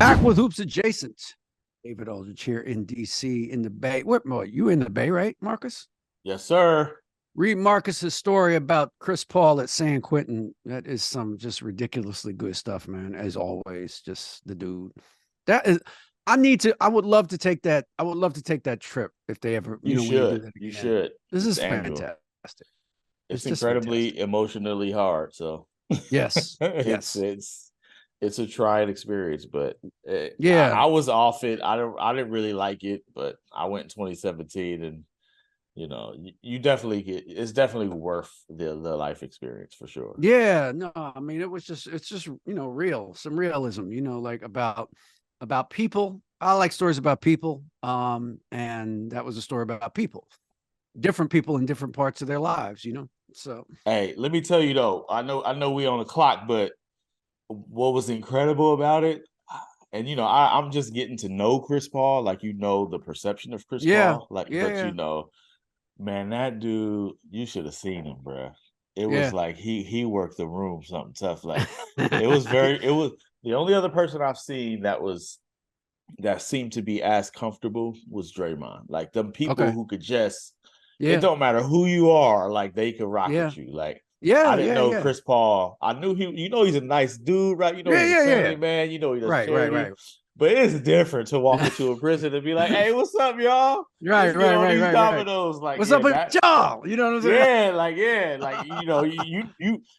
Back with Hoops Adjacent. David Aldridge here in DC in the Bay. What you in the Bay, right, Marcus? Yes, sir. Read Marcus's story about Chris Paul at San Quentin. That is some just ridiculously good stuff, man. As always, just the dude. That is. I would love to take that. I would love to take that trip if they ever, You when they do should. that again. You should. This It's is annual. fantastic. It's just incredibly fantastic. emotionally hard. So Yes. it's Yes. it's a trying experience. But Yeah. I was off it. I didn't really like it, but I went in 2017, and you definitely it's definitely worth the life experience for sure. Yeah, no, I mean it's just real, some realism, like about people. I like stories about people. And that was a story about different people in different parts of their lives. So Hey, let me tell you though, I know we on the clock, but what was incredible about it, and I'm just getting to know Chris Paul, like the perception of Chris yeah, Paul, like, but yeah, man, that dude, you should have seen him, bro. It was yeah. like he worked the room something tough. Like it was Yeah. very, it was the only other person I've seen that seemed to be as comfortable was Draymond. Like them people Okay. who could just, it Yeah, don't matter who you are, like they could rock yeah, with you. Like I yeah, didn't yeah, know yeah, Chris Paul. I knew he's a nice dude, right? yeah, He's a yeah, yeah. family man. He does Right, right, charity. right. But it's different to walk into a prison and be like, "Hey, what's up, y'all? Right, Let's get right, on right, these right, right. dominoes." Like, What's up yeah, with that, y'all? You know what I'm saying?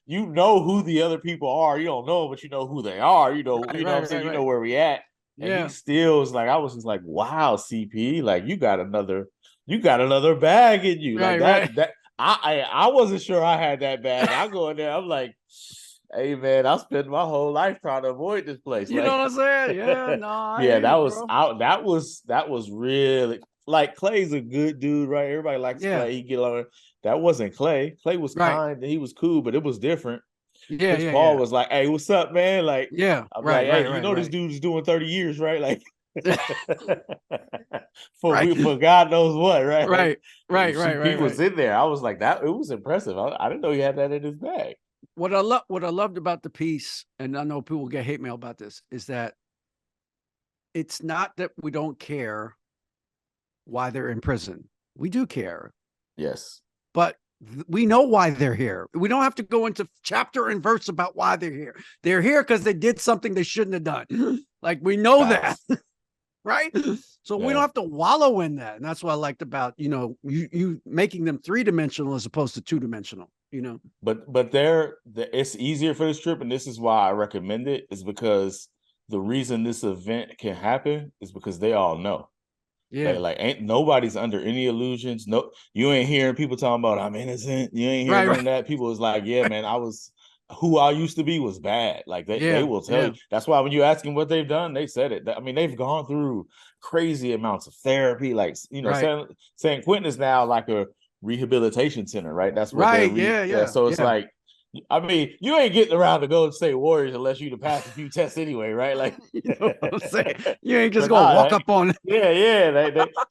you know who the other people are. You don't know, but you know who they are. Right, What right, I'm saying. right, You know right. where we at. And he Yeah. still was like, I was just like, wow, CP, like you got another bag in you, like Right, right. that. I wasn't sure I had that bag. I go in there, I'm like, hey man, I spent my whole life trying to avoid this place. You know Like, what I'm saying? Yeah, no, I yeah, hear you, bro. that was really, like, Clay's a good dude, right? Everybody likes Yeah. Clay. He get on. That wasn't Clay. Clay was Right. kind and he was cool, but it was different. Yeah, Chris yeah, Paul yeah. was like, "Hey, what's up, man?" Like, Yeah. I'm Right, like, "Hey, right, right, this right. dude is doing 30 years, right?" Like, Right. for God knows what, right? Like, Right. Right, right, CP right, was right. in there. I was like, that it was impressive. I didn't know he had that in his bag. What I loved about the piece, and I know people get hate mail about this, is that it's not that we don't care why they're in prison. We do care, Yes. but we know why they're here. We don't have to go into chapter and verse about why they're here. They're here because they did something they shouldn't have done. Like we know that, Facts. right? So we don't Yeah. have to wallow in that. And that's what I liked about, you making them 3-dimensional as opposed to 2-dimensional. But it's easier for this trip, and this is why I recommend it, is because the reason this event can happen is because they all know. Yeah. Like ain't nobody's under any illusions. No, you ain't hearing people talking about I'm innocent. You ain't hearing Right, none right. of that. People was like, yeah, man, who I used to be was bad. Like they Yeah, will tell yeah. you. That's why when you ask them what they've done, they said it. I mean, they've gone through crazy amounts of therapy. Like, Right. San Quentin is now like a rehabilitation center, right? That's what Right. Yeah, yeah. yeah, So it's yeah. like, I mean, you ain't getting around to Golden State Warriors unless you to pass a few tests anyway, right? Like, You know what I'm saying? You ain't just but gonna nah, walk up on it. yeah, yeah.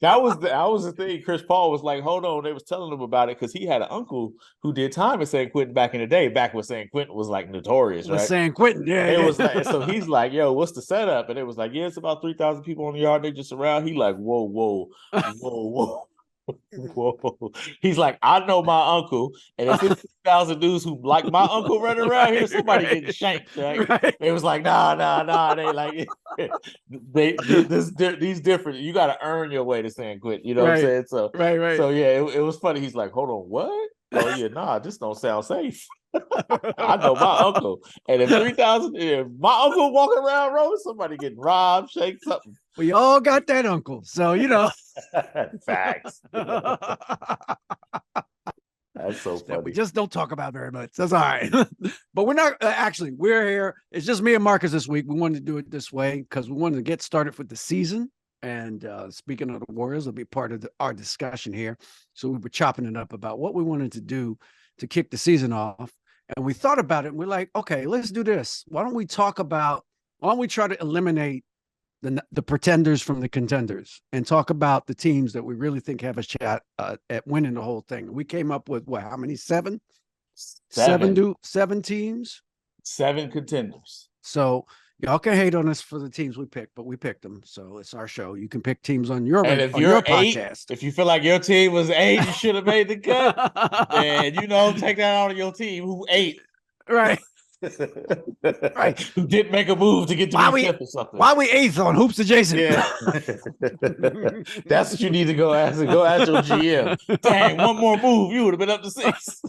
That was the thing. Chris Paul was like, hold on. They was telling him about it because he had an uncle who did time at San Quentin back in the day, back when San Quentin was like notorious, The right? San Quentin. Yeah, And it was like, yeah. so he's like, yo, what's the setup? And it was like, yeah, it's about 3,000 people on the yard. They just around. He like, whoa, whoa, whoa, whoa. Whoa. He's like, I know my uncle, and if it's 2,000 dudes who like my uncle running around here, Right, somebody right, getting shanked, right? right, It was like, nah. They like these different. You got to earn your way to San Quentin. You know what I'm right, saying? So, right, right. so yeah, it was funny. He's like, hold on, what? Oh yeah, nah, this don't sound safe. I know my uncle, and if my uncle walking around road, somebody getting robbed, shake something. We all got that uncle, so Facts. That's so that we funny. just don't talk about very much. That's all right. But we're not actually. We're here. It's just me and Marcus this week. We wanted to do it this way because we wanted to get started with the season. And speaking of the Warriors, will be part of our discussion here. So we were chopping it up about what we wanted to do to kick the season off. And we thought about it. And we're like, okay, let's do this. Why don't we try to eliminate the pretenders from the contenders and talk about the teams that we really think have a shot at winning the whole thing. We came up with what? How many? Seven Seven teams. 7 contenders. So Y'all can hate on us for the teams we picked, but we picked them, so it's our show. You can pick teams on your And if on your you're 8, podcast. if you feel like your team was 8 and should have made the cut, then take that out of your team who 8. Right. Right. Who didn't make a move to get to be fifth or something. Why we 8th on Hoops Adjacent? Yeah. That's what you need to go ask. Go ask your GM. Dang, one more move, you would have been up to 6.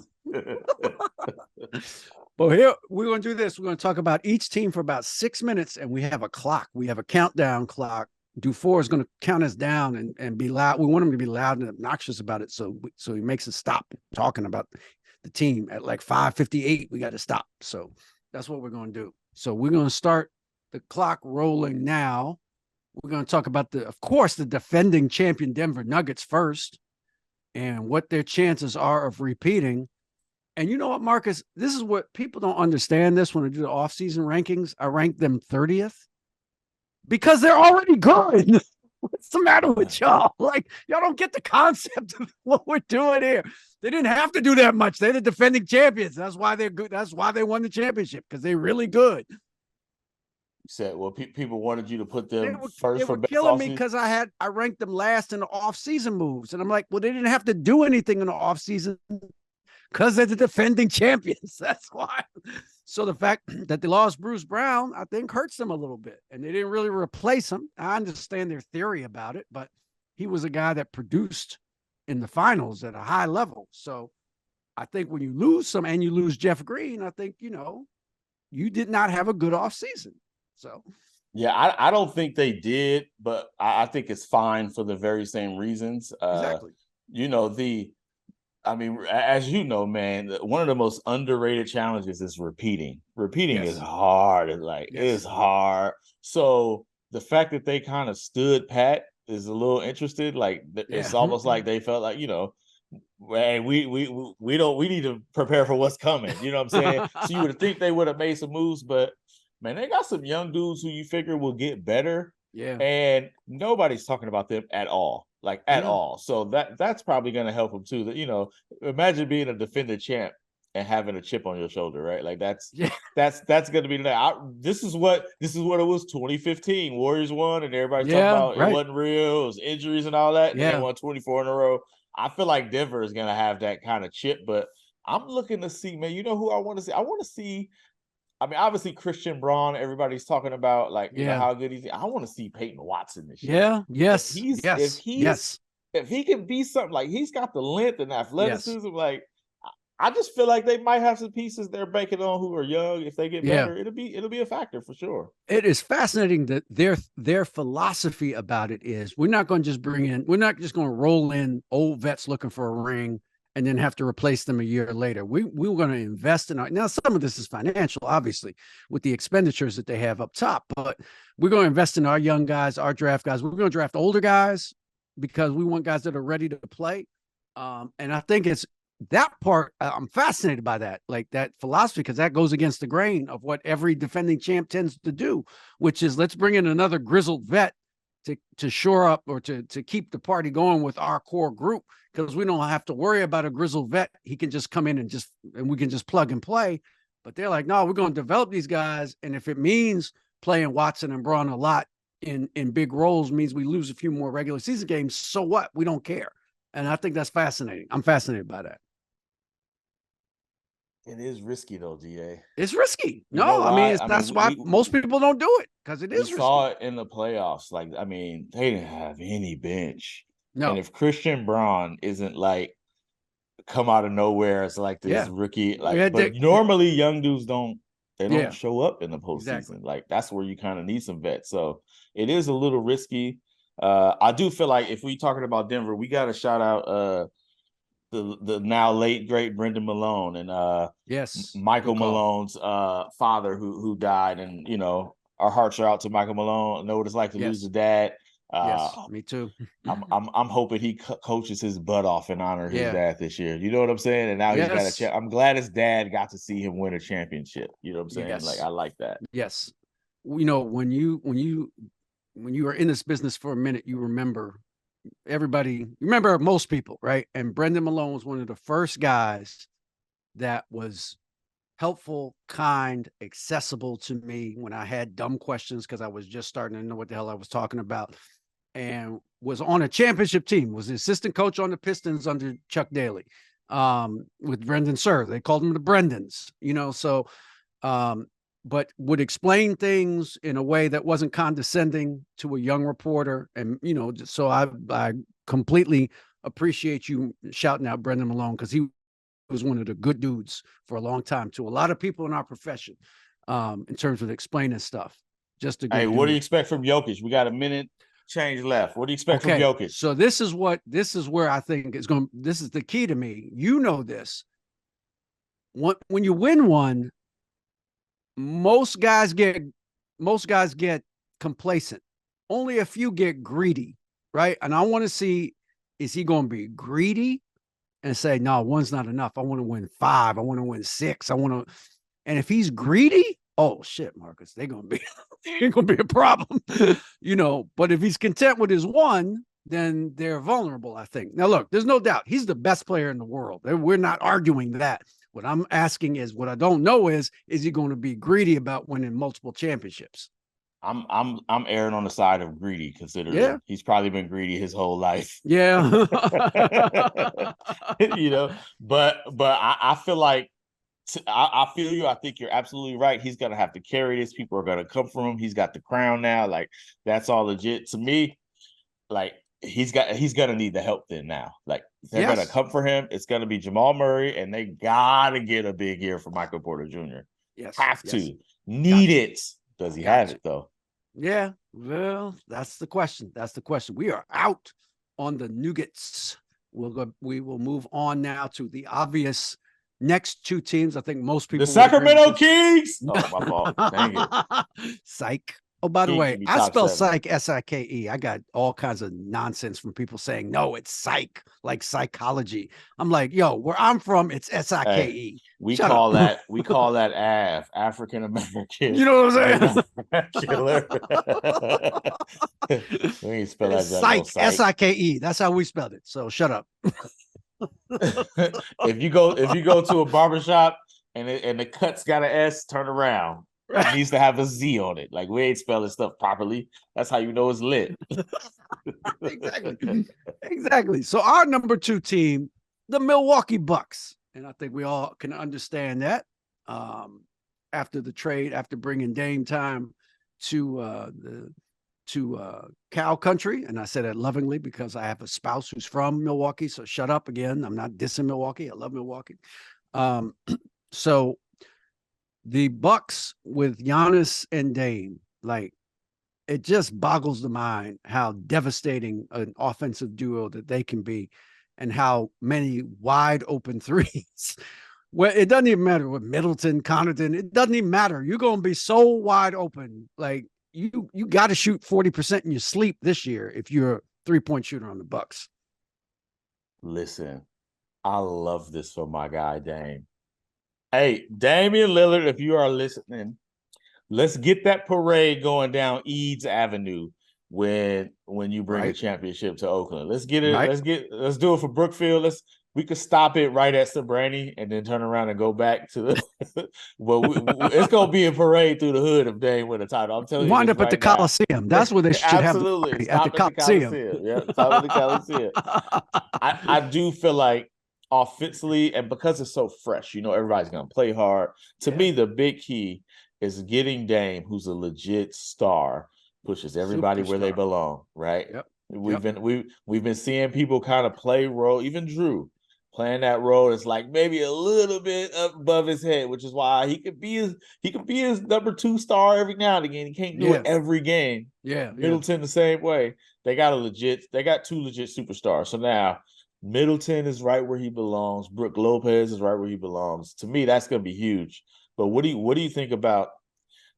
Well, here we're going to do this. We're going to talk about each team for about 6 minutes, and we have a clock. We have a countdown clock. Dufour is going to count us down and be loud. We want him to be loud and obnoxious about it, so he makes us stop talking about the team at like 5:58. We got to stop. So that's what we're going to do. So we're going to start the clock rolling now. We're going to talk about of course, the defending champion Denver Nuggets first, and what their chances are of repeating. And you know what, Marcus? This is what people don't understand this when I do the offseason rankings. I rank them 30th because they're already good. What's the matter with y'all? Like, y'all don't get the concept of what we're doing here. They didn't have to do that much. They're the defending champions. That's why they're good. That's why they won the championship, because they're really good. You said, well, people wanted you to put them first. They were killing me because I ranked them last in the offseason moves. And I'm like, well, they didn't have to do anything in the offseason because they're the defending champions. That's why. So the fact that they lost Bruce Brown, I think, hurts them a little bit. And they didn't really replace him. I understand their theory about it, but he was a guy that produced in the finals at a high level. So I think when you lose and you lose Jeff Green, I think, you did not have a good offseason. So, yeah, I don't think they did, but I think it's fine for the very same reasons. Exactly. As you know, man, one of the most underrated challenges is repeating. Repeating is hard. It's hard. So the fact that they kind of stood pat is a little interested. It's almost like they felt like, hey, we need to prepare for what's coming. You know what I'm saying? So you would think they would have made some moves, but man, they got some young dudes who you figure will get better. Yeah. And nobody's talking about them at all. All. So that's probably going to help them too. That, imagine being a defending champ and having a chip on your shoulder, right? That's going to be this is what it was 2015. Warriors won, and everybody's talking about it wasn't real, it was injuries and all that. And they won 24 in a row. I feel like Denver is going to have that kind of chip, but I'm looking to see, man, you know who I want to see? I want to see, obviously Christian Braun, everybody's talking about how good he's. I want to see Peyton Watson this year. Yeah, yes. If he can be something, he's got the length and athleticism, I just feel like they might have some pieces they're banking on who are young. If they get better, it'll be a factor for sure. It is fascinating that their philosophy about it is we're not just going to roll in old vets looking for a ring and then have to replace them a year later. We were going to invest in now some of this is financial, obviously, with the expenditures that they have up top, but we're going to invest in our young guys, our draft guys. We're going to draft older guys because we want guys that are ready to play. And I think it's that part. I'm fascinated by that, that philosophy, because that goes against the grain of what every defending champ tends to do, which is let's bring in another grizzled vet to shore up or to keep the party going with our core group, because we don't have to worry about a grizzled vet. He can just come in and we can just plug and play. But they're like, no, we're going to develop these guys. And if it means playing Watson and Braun a lot in big roles, means we lose a few more regular season games, so what? We don't care. And I think that's fascinating. I'm fascinated by that. It is risky though, GA. It's risky. That's why most people don't do it, because it is risky. We saw it in the playoffs. They didn't have any bench. No. And if Christian Braun isn't come out of nowhere as this rookie, normally young dudes don't show up in the postseason. Exactly. That's where you kind of need some vets. So it is a little risky. I do feel like if we talking about Denver, we got to shout out the now late great Brendan Malone and Michael Malone's father who died, and our hearts are out to Michael Malone. I know what it's like to lose a dad. Me too. I'm hoping he coaches his butt off in honor of his dad this year. You know what I'm saying? And now he's got a chance. I'm glad his dad got to see him win a championship. You know what I'm saying? Yes. I like that. Yes. When you are in this business for a minute, you remember most people, right? And Brendan Malone was one of the first guys that was helpful, kind, accessible to me when I had dumb questions because I was just starting to know what the hell I was talking about, and was on a championship team, was the assistant coach on the Pistons under Chuck Daly, with Brendan Surr. They called them the Brendans, but would explain things in a way that wasn't condescending to a young reporter. And, so I completely appreciate you shouting out Brendan Malone, because he was one of the good dudes for a long time to a lot of people in our profession, in terms of explaining stuff. Just a good dude. What do you expect from Jokic? We got a minute change left. What do you expect from Jokic? So this is where I think is going. This is the key to me. This. When you win one, most guys get complacent. Only a few get greedy, right? And I want to see, is he going to be greedy and say, no, one's not enough. I want to win 5. I want to win 6. And if he's greedy, oh shit, Marcus, they're going to be a problem, but if he's content with his 1, then they're vulnerable, I think. Now, look, there's no doubt he's the best player in the world. We're not arguing that. What I'm asking is, what I don't know is he going to be greedy about winning multiple championships? I'm erring on the side of greedy, considering he's probably been greedy his whole life. Yeah. But I feel like, I feel you. I think you're absolutely right. He's going to have to carry this. People are going to come from him. He's got the crown now. Like, that's all legit to me. Like, he's going to need the help then now. Like, they're going to come for him. It's going to be Jamal Murray, and they got to get a big year for Michael Porter Jr. Yes. Have to. Need it. Does he have it, though? Yeah. Well, that's the question. We are out on the Nuggets. We will move on now to the obvious next 2 teams. I think most people. The Sacramento Kings. Oh, my fault. Dang it. Psych. Oh, by the way, I spell psych S-I-K-E. I got all kinds of nonsense from people saying, no, it's psych, like psychology. I'm like, yo, where I'm from, it's S-I-K-E. Hey, we call that African American. You know what I'm saying? Killer. We ain't spell that. Psych, S-I-K-E. That's how we spelled it. So shut up. If you go to a barbershop and the cut's got an S, turn around. It needs to have a Z on it. Like, we ain't spelling stuff properly. That's how you know it's lit. Exactly. So our number 2 team, the Milwaukee Bucks, and I think we all can understand that. After the trade, after bringing Dame Time to cow country, and I said that lovingly because I have a spouse who's from Milwaukee. So shut up again. I'm not dissing Milwaukee. I love Milwaukee. So the Bucks with Giannis and Dame, like, it just boggles the mind how devastating an offensive duo that they can be, and how many wide open threes. Well, it doesn't even matter with Middleton, Connaughton. It doesn't even matter. You're going to be so wide open. Like, you got to shoot 40% in your sleep this year if you're a 3-point shooter on the Bucks. Listen, I love this for my guy Dame. Hey, Damian Lillard, if you are listening, let's get that parade going down Eads Avenue when you bring a championship to Oakland. Let's get it. Right. Let's do it for Brookfield. We could stop it right at Sabrani and then turn around and go back to the. Well, it's gonna be a parade through the hood if Dame win a title. I'm telling you. Wind up at the Coliseum. That's where they should have the at the Coliseum. Yeah, stop at the Coliseum. I do feel like, offensively, and because it's so fresh, everybody's gonna play hard. To me, the big key is getting Dame, who's a legit star, pushes everybody where they belong. Right? Yep. We've been seeing people kind of play role. Even Drew playing that role is like maybe a little bit up above his head, which is why he could be his number 2 star every now and again. He can't do it every game. Yeah, Middleton the same way. They got 2 legit superstars. So now Middleton is right where he belongs. Brook Lopez is right where he belongs. To me, that's going to be huge. But what do you think about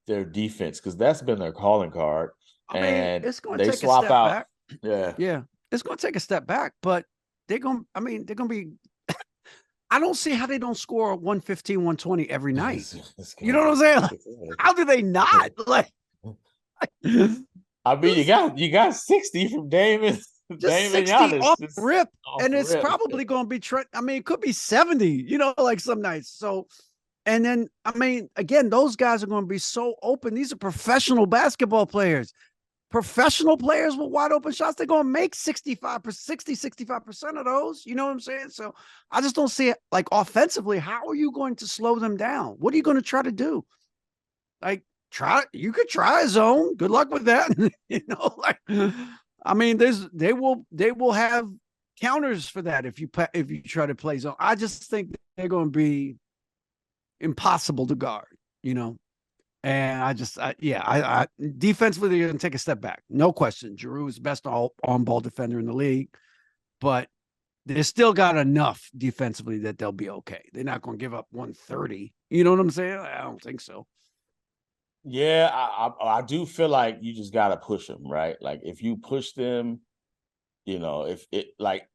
their defense? Because that's been their calling card. It's going to they take swap a step out. Back. Yeah. It's going to take a step back, but they're going to be. I don't see how they don't score 115, 120 every night. You know what I'm saying? Like, how do they not? Like, I mean, you got 60 from Davis. Just 60 off rip, and it's probably going to be. It could be 70. Like some nights. So And then, I mean, again, those guys are going to be so open. These are professional basketball players. Professional players with wide open shots, they're going to make 65% of those. You know what I'm saying? So I just don't see it like offensively. How are you going to slow them down? What are you going to try to do? Like, you could try a zone. Good luck with that. Like, I mean, they will have counters for that if you try to play zone. I just think they're going to be impossible to guard, And I defensively, they're going to take a step back. No question. Giroux is the best on-ball defender in the league, but they still got enough defensively that they'll be okay. They're not going to give up 130. You know what I'm saying? I don't think so. Yeah, I do feel like you just got to push them, right? Like if you push them, if it like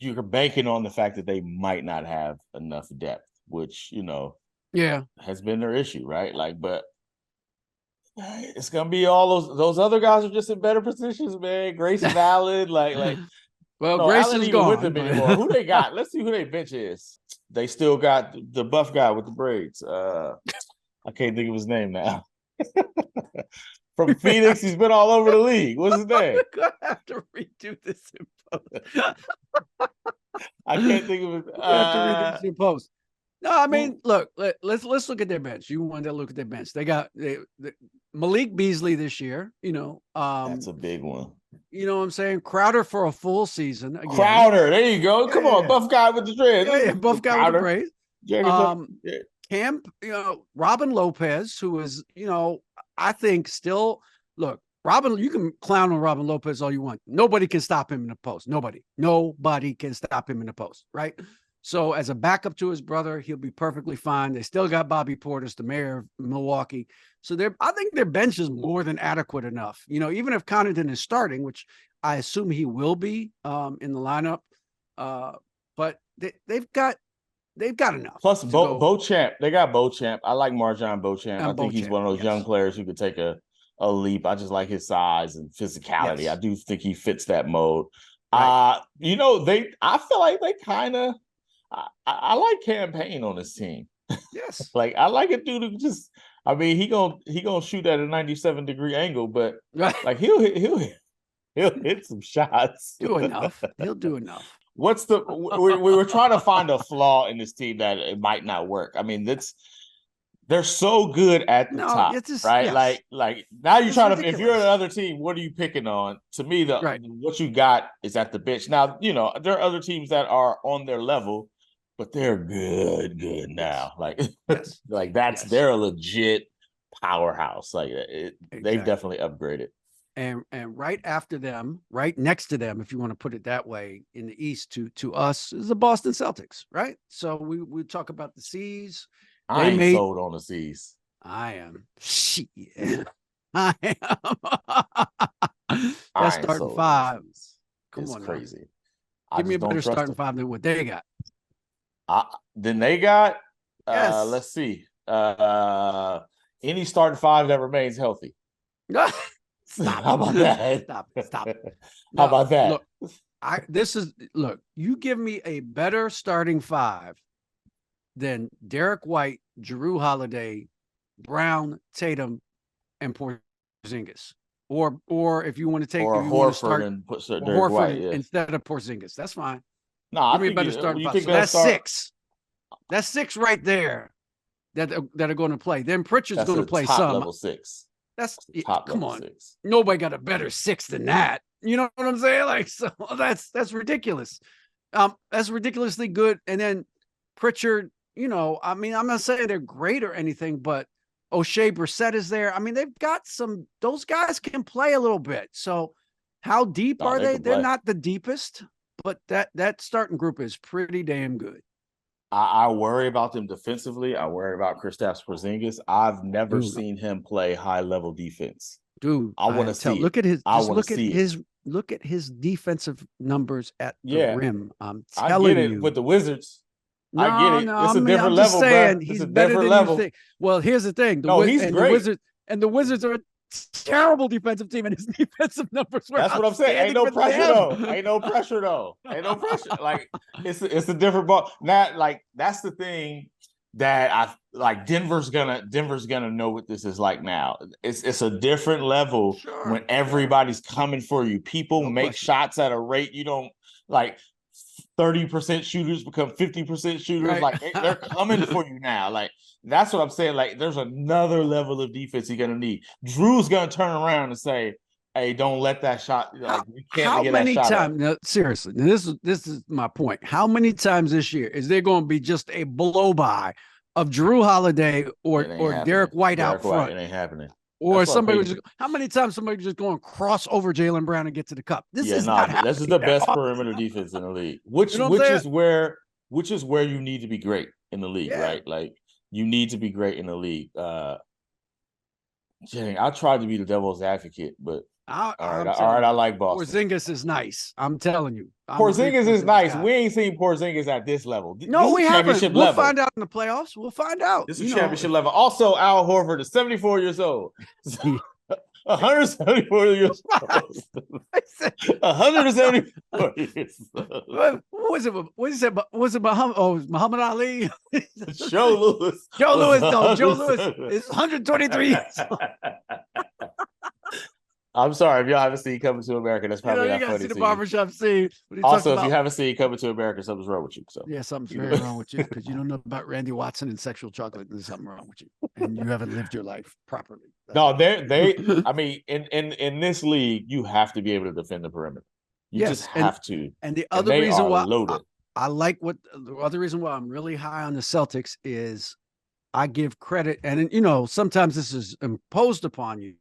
you're banking on the fact that they might not have enough depth, which, has been their issue, right? Like, but it's gonna be all those other guys are just in better positions, man. Grayson Allen, well, no, Grayson's Allen even gone with them anymore. Who they got? Let's see who their bench is. They still got the buff guy with the braids. I can't think of his name now. From Phoenix, he's been all over the league. What's his name? I'm gonna have to redo this in post. I can't think of it. I have to redo this in post. No, I mean, look, let's look at their bench. You wanted to look at their bench. They got Malik Beasley this year. That's a big one. You know what I'm saying? Crowder for a full season. Again. Crowder, there you go. Come on, buff guy with the dreads. Yeah, buff guy with the braids. Camp, Robin Lopez, who is, I think still, look, Robin, you can clown on Robin Lopez all you want. Nobody can stop him in the post. Nobody can stop him in the post, right? So as a backup to his brother, he'll be perfectly fine. They still got Bobby Portis, the mayor of Milwaukee. So I think their bench is more than adequate enough. Even if Connaughton is starting, which I assume he will be in the lineup, but they've got enough. Plus, Beauchamp. They got Beauchamp. I like Marjon Beauchamp. I think he's one of those young players who could take a leap. I just like his size and physicality. Yes. I do think he fits that mode. Right. I feel like they kind of. I like campaign on this team. Yes. I like a dude who just. I mean, he gonna shoot at a 97-degree angle, but he'll hit some shots. Do enough. He'll do enough. What's we were trying to find a flaw in this team that it might not work. I mean, they're so good at the top, right? Yes. Like now you're trying to, if you're another team, what are you picking on? To me, what you got is at the bench. Now, there are other teams that are on their level, but they're good now. They're a legit powerhouse. They've definitely upgraded. And right after them, right next to them, if you want to put it that way, in the East to us is the Boston Celtics, right? So we talk about the C's. I ain't sold on the C's. I am. Shit. I am. That's starting five. Come on, crazy. Give me a better starting five than what they got. Then they got. Yes. Let's see. Any starting five that remains healthy. Stop. How about that? Stop. How about that? Look, you give me a better starting five than Derek White, Jrue Holiday, Brown, Tatum, and Porzingis. Or if you want to take Horford and put Derek White instead of Porzingis. That's fine. No, give me a better starting five. So that's six. That's six right there that are going to play. Then Pritchard's going to play some. Level six. That's come on. Six. Nobody got a better six than that. You know what I'm saying? So that's ridiculous. That's ridiculously good. And then Pritchard, I mean, I'm not saying they're great or anything, but O'Shea Brissett is there. I mean, they've got those guys can play a little bit. So how deep are they? They're not the deepest, but that starting group is pretty damn good. I worry about them defensively. I worry about Kristaps Porzingis. I've never seen him play high level defense. Dude, I want to see. Look at his defensive numbers at the rim. I'm telling you, with the Wizards. I get it. It's a different level, bro. He's better than you think. Well, here's the thing. He's great. The Wizards are a terrible defensive team, and his defensive numbers were. That's what I'm saying. Ain't no pressure though. Ain't no pressure. Like it's a different ball. Not like that's the thing. that I like Denver's gonna know what this is like now. It's a different level when everybody's coming for you. People make shots at a rate you don't like. 30% shooters become 50% shooters. Right. Like they're coming for you now. Like that's what I'm saying. Like there's another level of defense you're gonna need. Drew's gonna turn around and say, "Hey, don't let that shot. Like we can't get that shot." How many times? No, seriously, this is my point. How many times this year is there going to be just a blow by of Drew Holiday or Derek White out front? It ain't happening. Or somebody was just, how many times somebody just going to cross over Jaylen Brown and get to the cup? This is not happening. This is the best perimeter defense in the league. Which is where you need to be great in the league, right? Like you need to be great in the league. I tried to be the devil's advocate, but all right, I like Boston. Porzingis is nice. I'm telling you. Porzingis is nice. We ain't seen Porzingis at this level. No, we haven't. We'll find out in the playoffs. We'll find out. This is championship level. Also, Al Horford is 74 years old. 174 years old. 174 years old. What is it? Was it Muhammad? Oh, Muhammad Ali? Joe Louis. Joe Louis. No, Joe Louis is 123 years old. I'm sorry if y'all haven't seen Coming to America. That's probably not funny. See the barbershop scene. Also, if you haven't seen Coming to America, something's wrong with you. So yeah, something's very wrong with you because you don't know about Randy Watson and sexual chocolate. There's something wrong with you, and you haven't lived your life properly. No, they. I mean, in this league, you have to be able to defend the perimeter. You just have to. And the other reason why I like the other reason why I'm really high on the Celtics is I give credit, and sometimes this is imposed upon you.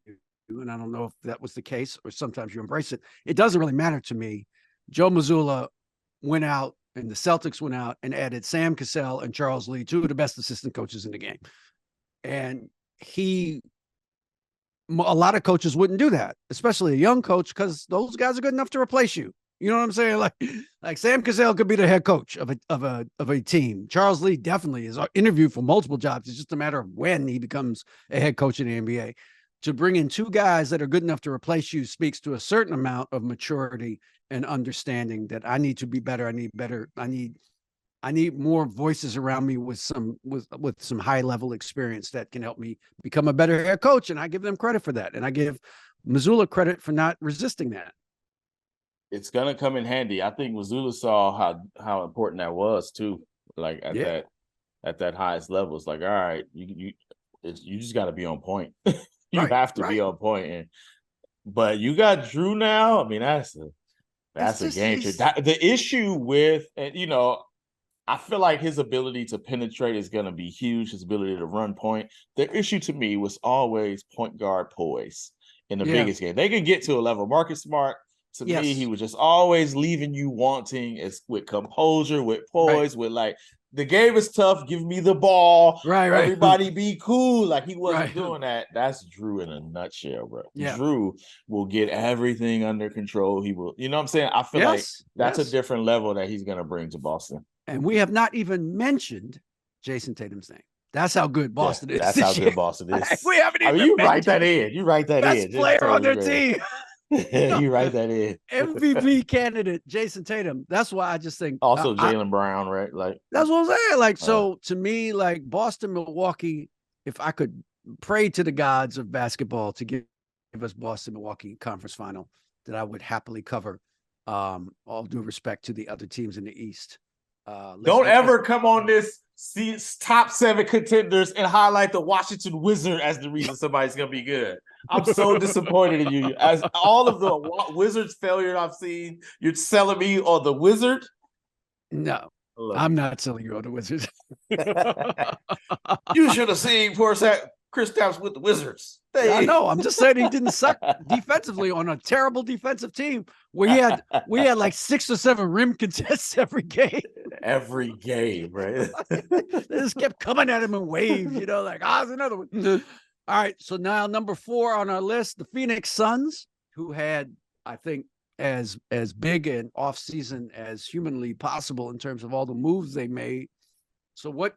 And I don't know if that was the case or sometimes you embrace it. It doesn't really matter to me. Joe Mazzulla went out and the Celtics went out and added Sam Cassell and Charles Lee, two of the best assistant coaches in the game. And a lot of coaches wouldn't do that, especially a young coach, because those guys are good enough to replace you. You know what I'm saying? Like Sam Cassell could be the head coach of a team. Charles Lee definitely is interviewed for multiple jobs. It's just a matter of when he becomes a head coach in the NBA. To bring in two guys that are good enough to replace you speaks to a certain amount of maturity and understanding that I need to be better. I need more voices around me with some high level experience that can help me become a better head coach. And I give them credit for that. And I give Mazzulla credit for not resisting that. It's gonna come in handy. I think Mazzulla saw how important that was too. Like at that highest level, it's like, all right, you just got to be on point. You have to be on point. But you got Drew now. I mean, that's a game changer. The issue with, I feel like his ability to penetrate is going to be huge. His ability to run point. The issue to me was always point guard poise in the biggest game. They could get to a level. Marcus Smart, to me, he was just always leaving you wanting. It's with composure, with poise, with like, the game is tough. Give me the ball. Right. Everybody be cool. Like he wasn't doing that. That's Drew in a nutshell, bro. Yeah. Drew will get everything under control. He will, you know what I'm saying? I feel like that's a different level that he's going to bring to Boston. And we have not even mentioned Jason Tatum's name. That's how good Boston is. That's how good Boston is. We haven't even you write that in. You write that in. Best player on their team. You write that in. MVP candidate Jason Tatum. That's why I just think also Jaylen Brown, right? Like that's what I'm saying. Like so to me, like Boston, Milwaukee. If I could pray to the gods of basketball to give us Boston, Milwaukee conference final, that I would happily cover. All due respect to the other teams in the East. Don't ever come on this top 7 contenders and highlight the Washington Wizard as the reason somebody's gonna be good. I'm so disappointed in you. As all of the Wizards failure I've seen, you're selling me on the Wizard? No, I'm not selling you on the Wizards. You should have seen poor Kristaps with the Wizards. I know. I'm just saying he didn't suck defensively on a terrible defensive team where we had like 6 or 7 rim contests every game. Every game, right? They just kept coming at him in waves, like, it's another one. All right. So now number 4 on our list, the Phoenix Suns, who had, I think, as big an offseason as humanly possible in terms of all the moves they made. So what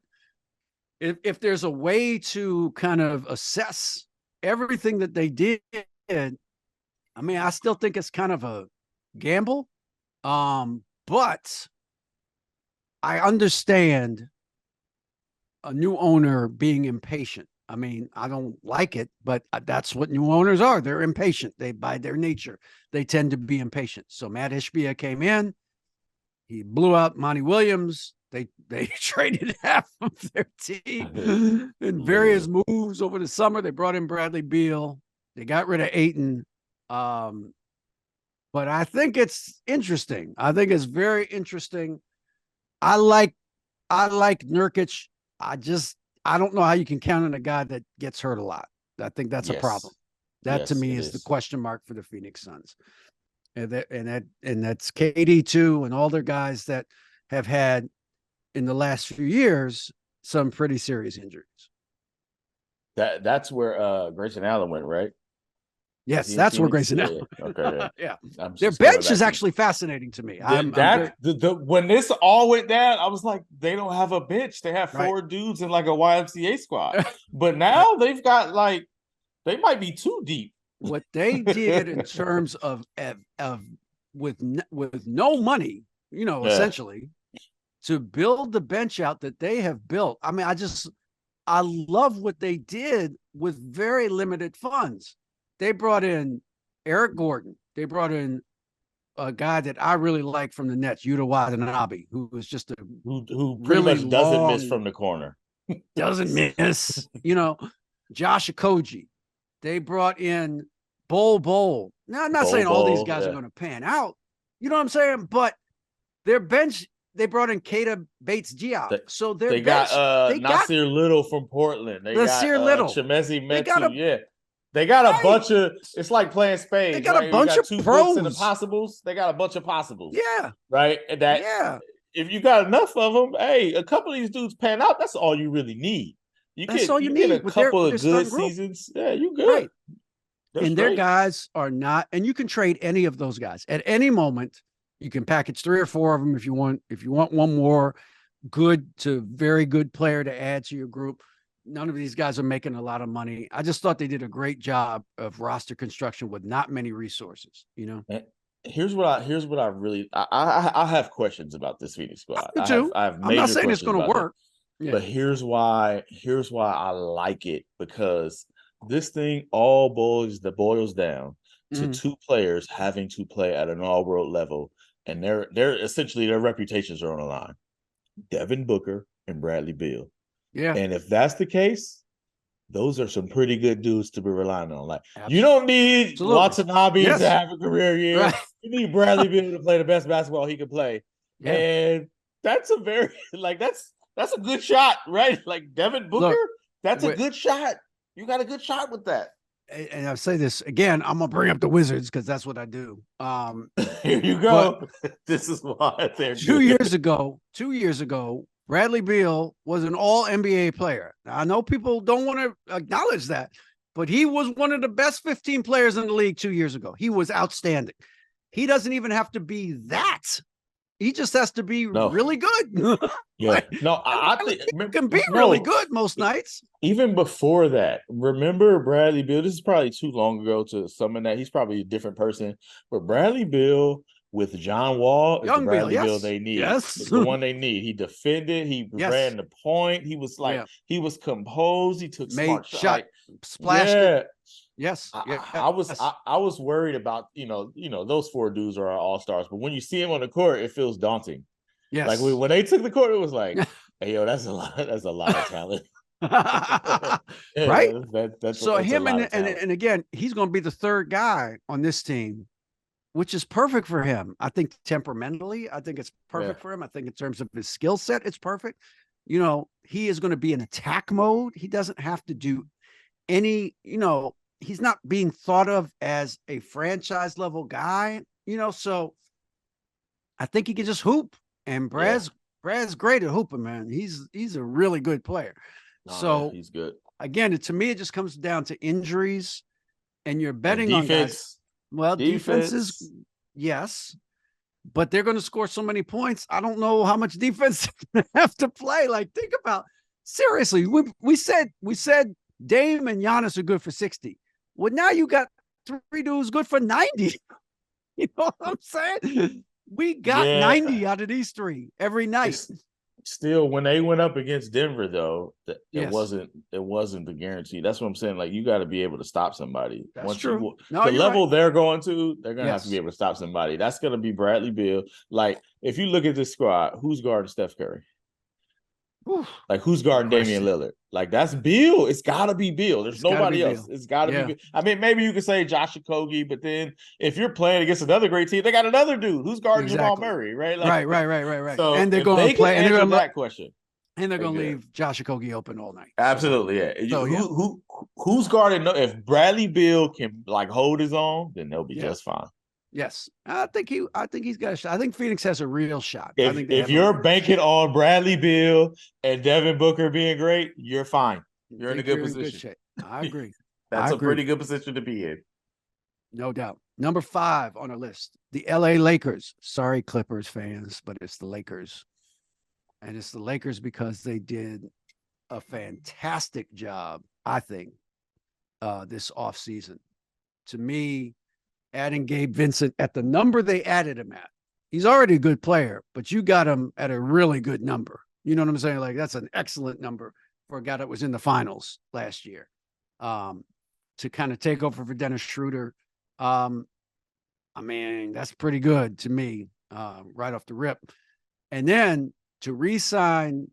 if there's a way to kind of assess everything that they did, I mean, I still think it's kind of a gamble. But I understand a new owner being impatient. I mean, I don't like it, but that's what new owners are. They're impatient. They, by their nature, they tend to be impatient. So Matt Ishbia came in. He blew out Monty Williams. They traded half of their team in various moves over the summer. They brought in Bradley Beal. They got rid of Ayton. But I think it's interesting. I think it's very interesting. I like Nurkic. I don't know how you can count on a guy that gets hurt a lot. I think that's a problem. That to me is the question mark for the Phoenix Suns. And that's KD too, and all their guys that have had in the last few years some pretty serious injuries. That's where Grayson Allen went, right? Yes, that's where Grayson Allen. Okay, yeah. Their bench is actually fascinating to me. When this all went down, I was like, they don't have a bench. They have four dudes in like a YMCA squad. But now they've got like they might be too deep. What they did in terms of with no money, essentially, to build the bench out that they have built. I mean, I love what they did with very limited funds. They brought in Eric Gordon. They brought in a guy that I really like from the Nets, Yuta Watanabe, who was just who pretty much doesn't miss from the corner. Doesn't miss. Josh Okogie. They brought in Bol. Now, I'm not saying all these guys are going to pan out. You know what I'm saying? But their bench, they brought in Keita Bates-Diop. So they got Nasir Little from Portland. They Nasir Little. Chimezie Metu. They got a bunch of. It's like playing spades. They got a bunch of two pros and the possibles. They got a bunch of possibles. Yeah. Right. If you got enough of them, hey, a couple of these dudes pan out. That's all you really need. That's all you need. Get a couple of good seasons. Yeah, you good. Right. And their guys are not. And you can trade any of those guys at any moment. You can package 3 or 4 of them if you want. If you want one more good to very good player to add to your group. None of these guys are making a lot of money. I just thought they did a great job of roster construction with not many resources, Here's what I really I have questions about this Phoenix squad. I have I'm not saying it's going to work. Yeah. But here's why I like it, because this thing all boils down to 2 players having to play at an all-world level, and they're essentially their reputations are on the line. Devin Booker and Bradley Beal. Yeah. And if that's the case, those are some pretty good dudes to be relying on. Like, you don't need Watanabe to have a career year. Right. You need Bradley Beal to play the best basketball he can play. Yeah. And that's a very that's a good shot, right? Like Devin Booker, that's a good shot. You got a good shot with that. And I'll say this again, I'm gonna bring up the Wizards because that's what I do. Here you go. This is why they're 2 years ago, Bradley Beal was an all-NBA player. Now, I know people don't want to acknowledge that, but he was one of the best 15 players in the league 2 years ago. He was outstanding. He doesn't even have to be that. He just has to be really good. Yeah. No, I think he can be really good most nights. Even before that, remember Bradley Beal? This is probably too long ago to summon that. He's probably a different person. But Bradley Beal with John Wall is the Bradley Beal they need. Yes. It's the one they need. He defended. He ran the point. He was he was composed. He took smart shot. Splashed it. Yes. I was worried about, those 4 dudes are all-stars. But when you see him on the court, it feels daunting. Yes. Like when they took the court, it was like, hey, yo, that's a lot of talent. Right? So him and again, he's going to be the 3rd guy on this team, which is perfect for him. I think temperamentally, I think it's perfect for him. I think in terms of his skill set, it's perfect. He is going to be in attack mode. He doesn't have to do any, he's not being thought of as a franchise level guy, so I think he can just hoop. And Brad's great at hooping, man. He's a really good player. He's good. Again, to me, it just comes down to injuries, and you're betting on defense. Well, defense is yes, but they're going to score so many points. I don't know how much defense they have to play. Like, think about seriously. We said Dame and Giannis are good for 60. Well, now you got 3 dudes good for 90. You know what I'm saying? We got 90 out of these 3 every night. Still, when they went up against Denver, though, it Yes, wasn't the guarantee. That's what I'm saying. Like, you got to be able to stop somebody. that's Once true. you No, the you're right. level they're going to, they're gonna have to be Yes. able to stop somebody. That's gonna be Bradley Beal. Like, if you look at this squad, who's guarding Steph Curry? Whew, Like, who's good guarding Damian question. Lillard? Like, that's Beal. It's got to be Beal. There's It's got to be nobody else. Bill. It's got to be Yeah, Beal. I mean, maybe you could say Josh Okogie, but then if you're playing against another great team, they got another dude who's guarding Jamal exactly. Murray, right? Like, Right. so And they're if going they to can play, and answer that question, they're they going to good. leave Josh Okogie open all night. Absolutely, yeah. So yeah, Who's guarding? If Bradley Beal can like hold his own, then they'll be yeah, just fine. yes. I think he's got a shot. I think Phoenix has a real shot. I If think they if have a you're real banking shot. on Bradley Beal and Devin Booker being great, you're fine. I You're in a think good you're in good position. shape. I agree. That's I a agree. pretty good position to be in. No doubt. Number 5 on our list, the LA Lakers. Sorry, Clippers fans, but it's the Lakers. And it's the Lakers because they did a fantastic job, I think, this offseason. To me, adding Gabe Vincent at the number they added him at, he's already a good player, but you got him at a really good number. You know what I'm saying? Like, that's an excellent number for a guy that was in the finals last year. To kind of take over for Dennis Schroeder. I mean, that's pretty good to me, right off the rip. And then to re-sign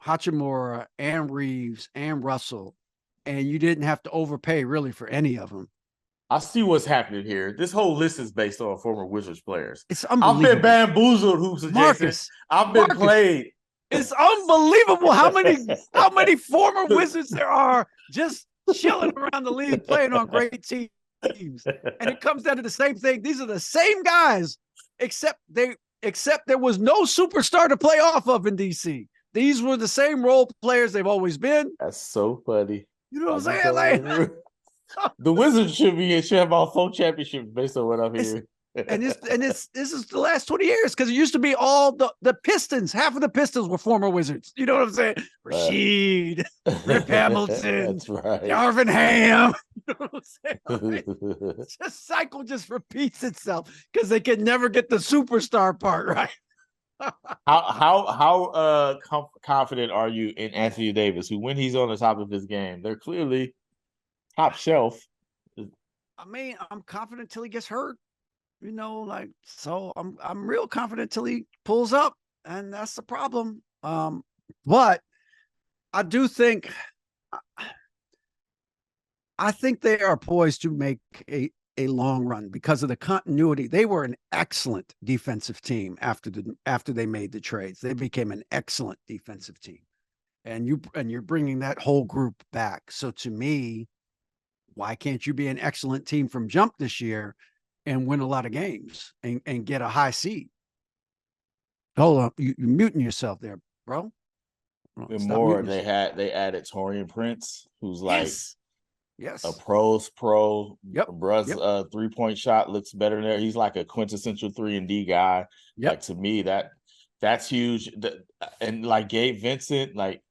Hachimura and Reeves and Russell, and you didn't have to overpay really for any of them. I see what's happening here. This whole list is based on former Wizards players. It's I've been unbelievable. bamboozled, hoops adjacent. I've been played. It's unbelievable how many former Wizards there are just chilling around the league playing on great teams. And it comes down to the same thing. These are the same guys, except there was no superstar to play off of in DC. These were the same role players they've always been. That's so funny. You know what I'm saying? Like, the Wizards should have about 4 championships based on what I'm hearing. And this is the last 20 years, because it used to be all the Pistons. Half of the Pistons were former Wizards. You know what I'm saying? Rasheed, Rip Hamilton, That's right. Darvin Ham. You know what I'm saying? Like, this cycle just repeats itself because they can never get the superstar part right. How confident are you in Anthony Davis, who, when he's on the top of his game, they're clearly top shelf? I mean, I'm confident till he gets hurt. You know, like, so I'm real confident till he pulls up, and that's the problem. But I do think they are poised to make a long run because of the continuity. They were an excellent defensive team after they made the trades. They became an excellent defensive team, and you're bringing that whole group back. So to me, why can't you be an excellent team from jump this year and win a lot of games and get a high seed? Hold on, you're muting yourself there, bro. And more, they added Torian Prince, who's like yes. a pro's pro. Yep. Bruh's 3-point shot looks better than there. He's like a quintessential 3-and-D guy. Yep. Like, to me, that's huge. And like Gabe Vincent, like,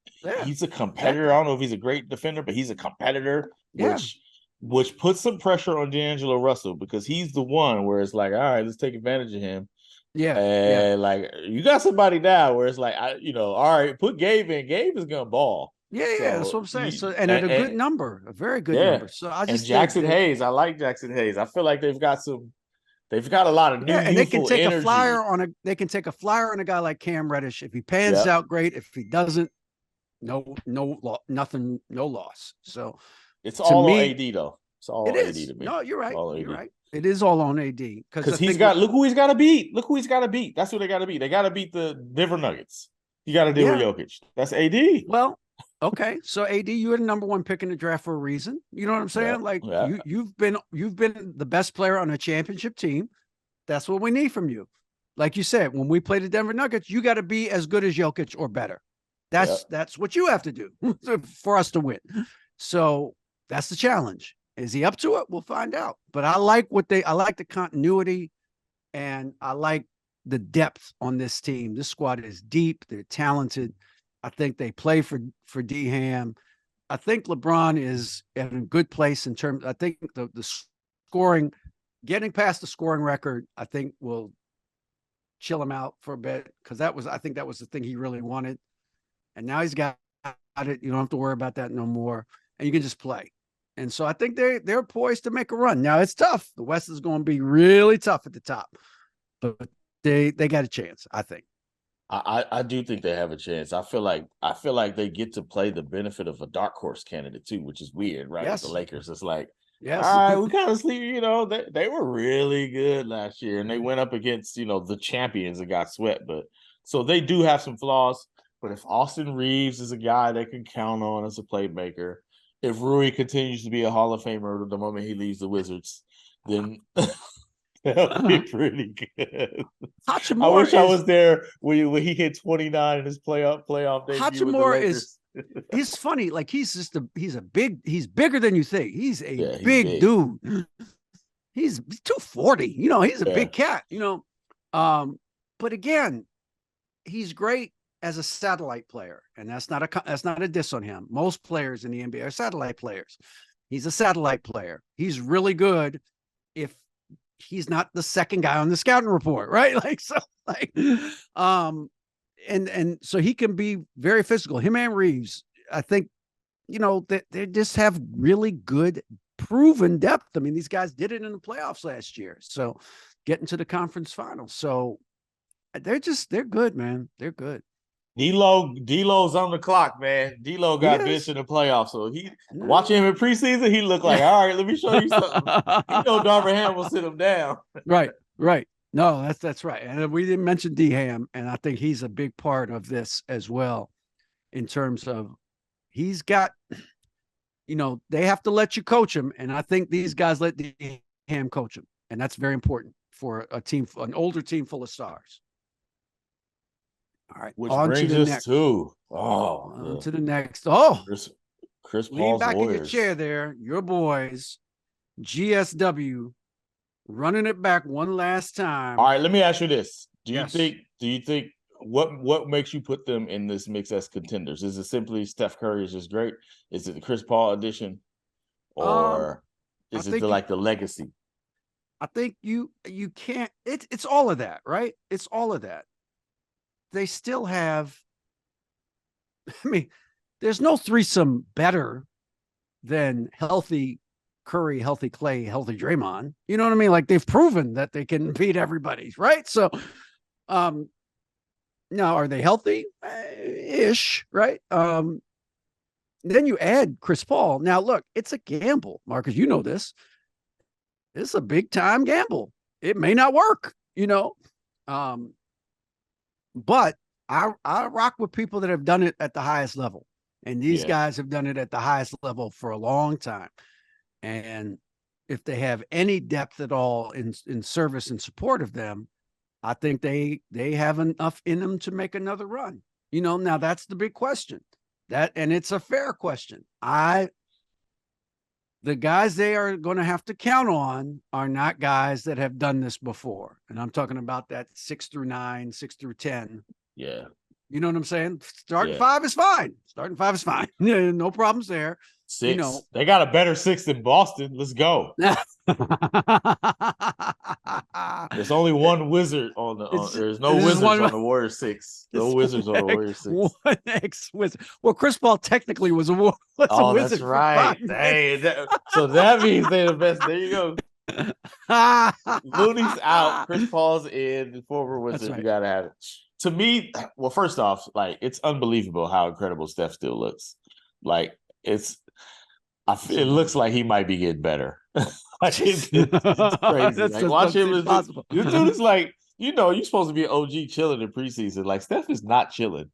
he's a competitor. Exactly. I don't know if he's a great defender, but he's a competitor, which puts some pressure on D'Angelo Russell, because he's the one where it's like, all right, let's take advantage of him. Yeah. And like, you got somebody now where it's like, all right, put Gabe in. Gabe is gonna ball. Yeah, that's what I'm saying. At a good number, a very good number. So I just Jackson Hayes. I like Jackson Hayes. I feel like they've got a lot of new and they can take energy. a flyer on a guy like Cam Reddish. If he pans out, great. If he doesn't, nothing, no loss. So it's all on AD though. It's all on AD to me. No, you're right. You're right. It is all on AD because look who he's got to beat. Look who he's got to beat. That's who they got to beat. They got to beat the Denver Nuggets. You got to deal with Jokic. That's AD. Well, okay. So AD, you had a number 1 pick in the draft for a reason. You know what I'm saying? You've been the best player on a championship team. That's what we need from you. Like you said, when we play the Denver Nuggets, you got to be as good as Jokic or better. That's what you have to do for us to win. So that's the challenge. Is he up to it? We'll find out. But I like the continuity, and I like the depth on this team. This squad is deep. They're talented. I think they play for D-Ham. I think LeBron is in a good place in terms. I think the scoring, getting past the scoring record, I think will chill him out for a bit because I think that was the thing he really wanted. And now he's got it. You don't have to worry about that no more. And you can just play. And so I think they're poised to make a run. Now it's tough. The West is going to be really tough at the top, but they got a chance, I think. I do think they have a chance. I feel like they get to play the benefit of a dark horse candidate too, which is weird, right? Yes. The Lakers. It's like, yes, all right, we kind of sleep, they were really good last year and they went up against, the champions and got swept. But so they do have some flaws. But if Austin Reeves is a guy they can count on as a playmaker, if Rui continues to be a Hall of Famer the moment he leaves the Wizards, then that'll be pretty good. I wish I was there when he hit 29 in his playoff debut. Hachimura he's funny. Like he's bigger than you think. He's a big dude. He's 240. He's a big cat. But again, he's great as a satellite player, and that's not a diss on him. Most players in the NBA are satellite players. He's a satellite player. He's really good if he's not the second guy on the scouting report, right? And so he can be very physical. Him and Reeves, I think, they just have really good proven depth. I mean, these guys did it in the playoffs last year. So getting to the conference finals. So they're good, man. They're good. D'Lo's on the clock, man. D'Lo got benched in the playoffs, so watching him in preseason, he looked like, all right, let me show you something. Darvin Ham will sit him down. Right. No, that's right. And we didn't mention D-Ham, and I think he's a big part of this as well in terms of he's got, they have to let you coach him, and I think these guys let D-Ham coach him, and that's very important for an older team full of stars. All right. Which brings us to to the next. Oh, Chris Paul's lean back Warriors. in your chair there. Your boys, GSW, running it back one last time. All right, let me ask you this: Do you think what makes you put them in this mix as contenders? Is it simply Steph Curry is just great? Is it the Chris Paul addition, or is it the legacy? I think you can't. It's all of that, right? It's all of that. They still have, I mean, there's no threesome better than healthy Curry, healthy Clay, healthy Draymond. You know what I mean? Like they've proven that they can beat everybody, right? So, now are they healthy? Ish, right? Then you add Chris Paul. Now, look, it's a gamble, Marcus. You know this. It's a big time gamble. It may not work, But I rock with people that have done it at the highest level. And these guys have done it at the highest level for a long time. And if they have any depth at all in service and support of them, I think they have enough in them to make another run. Now that's the big question. And it's a fair question. The guys they are going to have to count on are not guys that have done this before. And I'm talking about that 6 through 9, 6 through 10. Yeah. You know what I'm saying? Starting 5 is fine. Starting 5 is fine. No problems there. 6. They got a better 6 than Boston. Let's go. There's only one wizard on the. There's no wizards on the Warriors 6. No wizards on the Warriors 6. One ex-wizard. Well, Chris Paul technically was a wizard. That's right. Dang, so that means they're the best. There you go. Looney's out. Chris Paul's in. The former wizard. Right. You gotta have it. To me, well, first off, it's unbelievable how incredible Steph still looks. It looks like he might be getting better. It's crazy. Watch him. This dude is you're supposed to be an OG chilling in preseason. Steph is not chilling.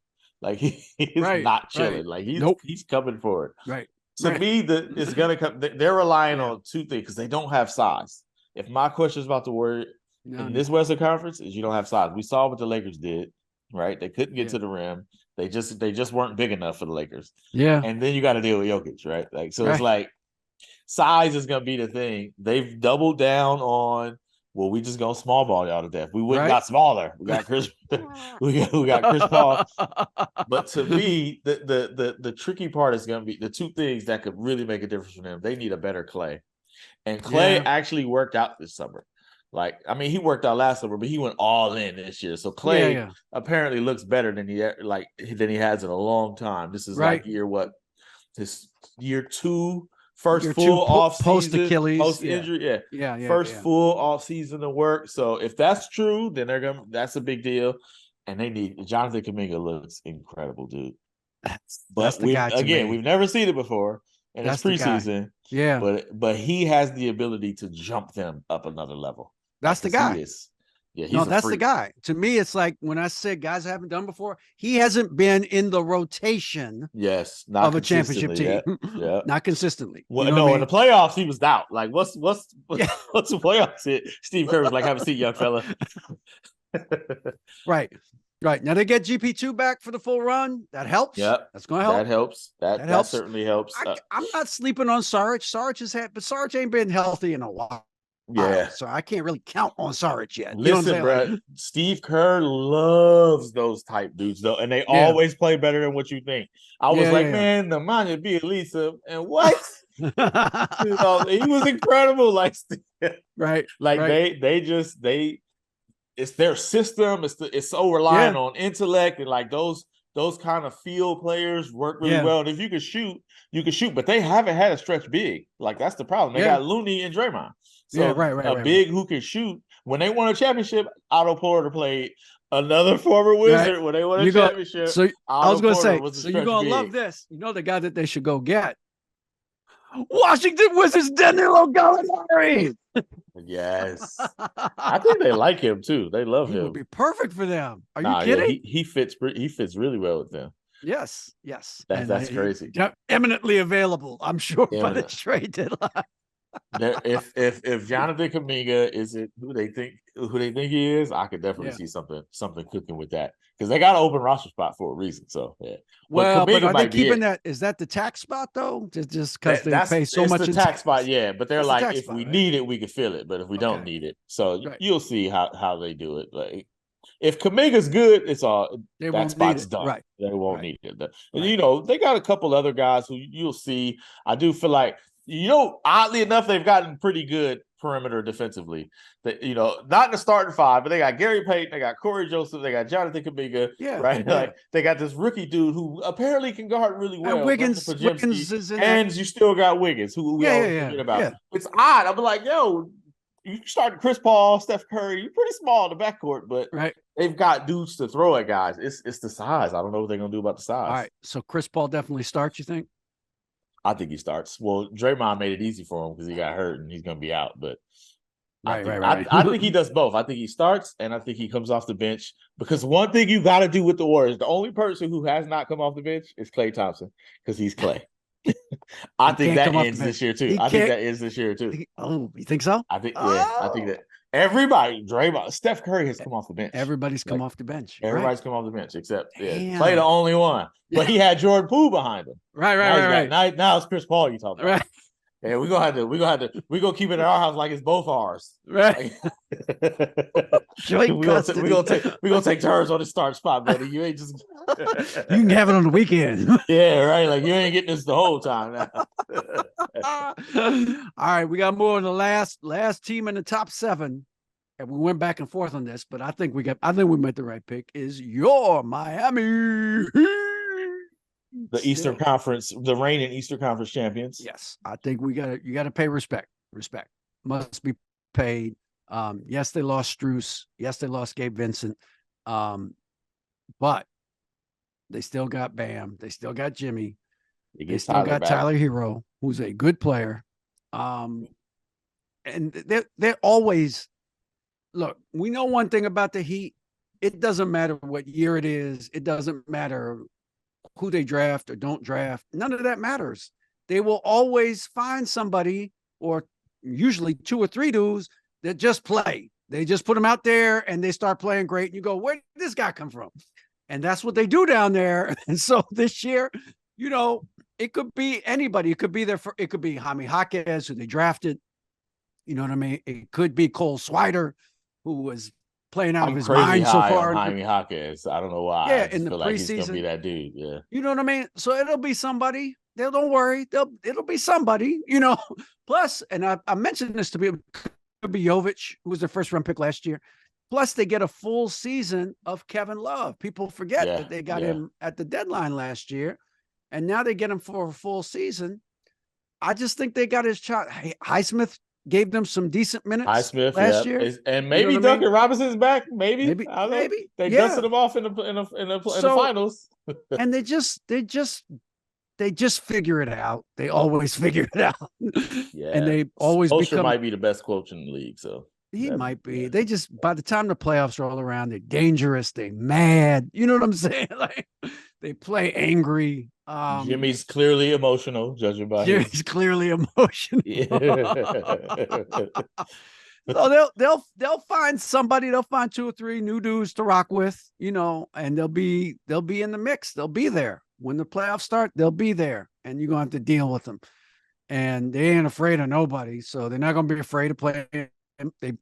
He's not chilling. Right. He's coming for it. Right. To me, it's gonna come. They're relying on two things because they don't have size. If my question is about the Warriors in this Western Conference, is you don't have size. We saw what the Lakers did. Right, they couldn't get to the rim. They just weren't big enough for the Lakers. Yeah, and then you got to deal with Jokic, right? It's size is gonna be the thing. They've doubled down on. Well, we just gonna small ball y'all to death. We went and got smaller. We got Chris. we got Chris Paul. But to me, the tricky part is gonna be the two things that could really make a difference for them. They need a better Clay, and Clay actually worked out this summer. Like, I mean, he worked out last summer, but he went all in this year. So Clay apparently looks better than he has in a long time. This is like his year 2, first full off post season, Achilles, post injury, first full off season of work. So if that's true, then that's a big deal. And they need Jonathan Kuminga looks incredible, dude. That's the guy. We've never seen it before, and it's preseason. Yeah, but he has the ability to jump them up another level. That's the guy. That's the guy. To me, it's like when I say guys I haven't done before, he hasn't been in the rotation. Yes, of a championship team. Yeah, not consistently. Well, no, in the playoffs he was out. Like, what's the playoffs hit? Steve Kerr was like, "Have a seat, young fella." Right. Now they get GP2 back for the full run. That helps. Yep. That's going to help. That helps. That helps. Certainly helps. I'm not sleeping on Saric. But Saric ain't been healthy in a while. Yeah. So I can't really count on Saric yet. Listen, bro, Steve Kerr loves those type dudes, though, and they always play better than what you think. I was man, the Manja be Elisa, and what? He was incredible. Like, it's their system. It's so reliant on intellect, and like those kind of field players work really well. And if you can shoot, you can shoot. But they haven't had a stretch big. Like, that's the problem. They got Looney and Draymond. So a big who can shoot. When they won a championship, Otto Porter played, another former Wizard. When they won a championship, I was going to say, so you're going to love this. You know the guy that they should go get? Washington Wizards, Danilo Gallinari. Yes. I think they like him too. They love him. He would be perfect for them. Are you kidding? He fits really well with them. Yes. That's crazy. Eminently available, I'm sure, by the trade deadline. If Jonathan Kuminga isn't who they think he is, I could definitely see something cooking with that, because they got an open roster spot for a reason. So but are they keeping that? Is that the tax spot though? Just because they pay so much? It's the tax spot, but they're like, if we need it, we can fill it. But if we don't need it, so you'll see how they do it. Like, if Kuminga's good, it's all that spot's done. Right. They won't need it. And they got a couple other guys who you'll see. I do feel like, oddly enough, they've gotten pretty good perimeter defensively. Not in the starting 5, but they got Gary Payton, they got Corey Joseph, they got Jonathan Kuminga, right? Yeah. Like, they got this rookie dude who apparently can guard really well. And Wiggins is in and you still got Wiggins, who we always forget about. Yeah. It's odd. I'm like, you started Chris Paul, Steph Curry. You're pretty small in the backcourt, but they've got dudes to throw at guys. It's the size. I don't know what they're gonna do about the size. All right, so Chris Paul definitely starts, you think? I think he starts. Well, Draymond made it easy for him because he got hurt and he's going to be out. But I think he does both. I think he starts, and I think he comes off the bench, because one thing you got to do with the Warriors, the only person who has not come off the bench is Klay Thompson, because he's Klay. I think that ends this year too. Oh, you think so? I think that everybody, Draymond, Steph Curry has come off the bench. Everybody's come off the bench. Everybody's come off the bench except Klay, the only one. But he had Jordan Poole behind him. Right. Now it's Chris Paul you talking about. Right. Yeah, we're gonna keep it in our house like it's both ours. Right. We're gonna take turns on the start spot, buddy. You ain't just you can have it on the weekend. Yeah, right. Like, you ain't getting this the whole time now. All right, we got more on the last team in the top 7. And we went back and forth on this, but I think we made the right pick. Is your Miami the Eastern Conference, the reigning Eastern Conference champions? Yes, I think you gotta pay respect. Respect must be paid. Yes, they lost Strus. Yes, they lost Gabe Vincent. But they still got Bam. They still got Jimmy. They still got Tyler Hero, who's a good player. And they're always. Look, we know one thing about the Heat. It doesn't matter what year it is. It doesn't matter who they draft or don't draft. None of that matters. They will always find somebody, or usually 2 or 3 dudes, that just play. They just put them out there and they start playing great. And you go, where did this guy come from? And that's what they do down there. And so this year, it could be anybody. It could be it could be Jaime Jaquez, who they drafted. You know what I mean? It could be Cole Swider, who was playing out of his mind so far. Jaime Jaquez. I don't know why. Yeah, in the preseason, like he's gonna be that dude. Yeah, you know what I mean. So it'll be somebody. Don't worry. It'll be somebody. Plus, and I mentioned this to people. be Jovic, who was their first round pick last year. Plus, they get a full season of Kevin Love. People forget that they got him at the deadline last year, and now they get him for a full season. I just think they got his shot. Highsmith gave them some decent minutes last year, and maybe Duncan Robinson's back. Maybe. They dusted him off in the finals, and they just figure it out. They always figure it out, and they always might be the best coach in the league. So he might be. Yeah. They just, by the time the playoffs roll around, they're dangerous. They're mad. You know what I'm saying? Like, they play angry. Jimmy's clearly emotional, judging by Jimmy's clearly emotional. So they'll find somebody. They'll find 2 or 3 new dudes to rock with, and they'll be in the mix. They'll be there when the playoffs start. They'll be there, and you're gonna have to deal with them. And they ain't afraid of nobody, so they're not gonna be afraid to play. They've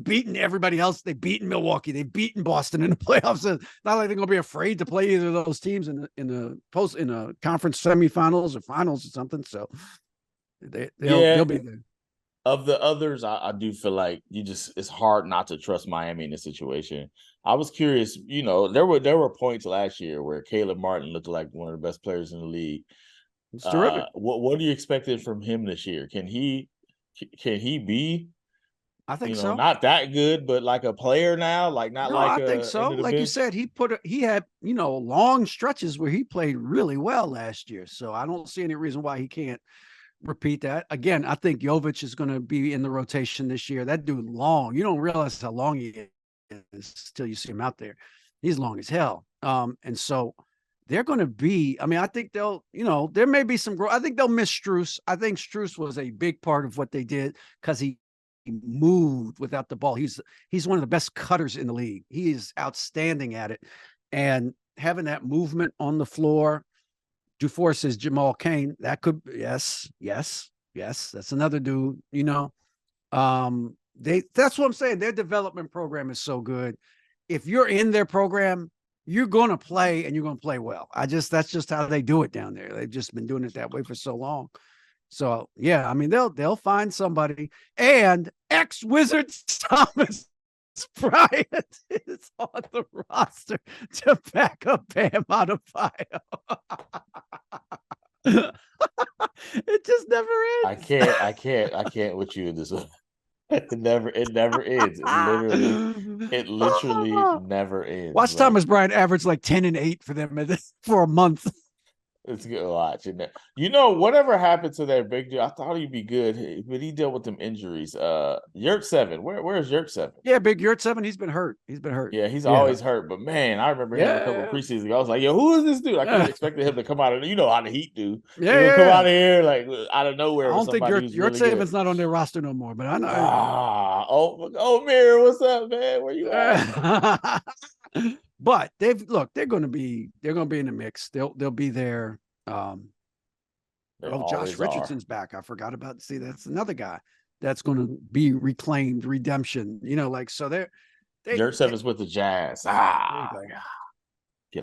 beaten everybody else. They've beaten Milwaukee. They've beaten Boston in the playoffs. It's not like they're gonna be afraid to play either of those teams in a conference semifinals or finals or something. So they'll be there. Of the others, I do feel like it's hard not to trust Miami in this situation. I was curious, there were points last year where Caleb Martin looked like one of the best players in the league. It's terrific. What are you expecting from him this year? Can he be? I think so. Not that good, but like a player now, I think so. Like you said, he had long stretches where he played really well last year. So I don't see any reason why he can't repeat that. Again, I think Jovic is going to be in the rotation this year. That dude long. You don't realize how long he is till you see him out there. He's long as hell. And so they're going to be. I mean, I think they'll. There may be some growth. I think they'll miss Strus. I think Strus was a big part of what they did because he moved without the ball. He's one of the best cutters in the league. He is outstanding at it, and having that movement on the floor. Dufour says Jamal Cain. That could yes. That's another dude. That's what I'm saying. Their development program is so good. If you're in their program, you're going to play and you're going to play well. That's just how they do it down there. They've just been doing it that way for so long. So yeah, I mean they'll find somebody, and ex-Wizard Thomas Bryant is on the roster to back up Bam Adebayo. It just never ends. I can't with you in this one. It never ends. It literally never ends. Watch Thomas Bryant average like 10 and 8 for them for a month. It's good to watch. Whatever happened to that big dude, I thought he'd be good, but he dealt with them injuries. Yurt7, where's Yurt7? Yeah, big Yurt7. He's been hurt. Yeah, he's always hurt. But man, I remember him a couple of preseasons ago. I was like, yo, who is this dude? I couldn't expect him to come out of how the Heat do. Yeah, come out of here like out of nowhere. I don't think Yurt7's not on their roster no more, but I know. Mir, what's up, man? Where you at? But they're going to be in the mix. They'll be there. Josh Richardson's back. I forgot about. See, that's another guy that's going to be reclaimed, redemption. So they're. Yurt7's with the Jazz. Get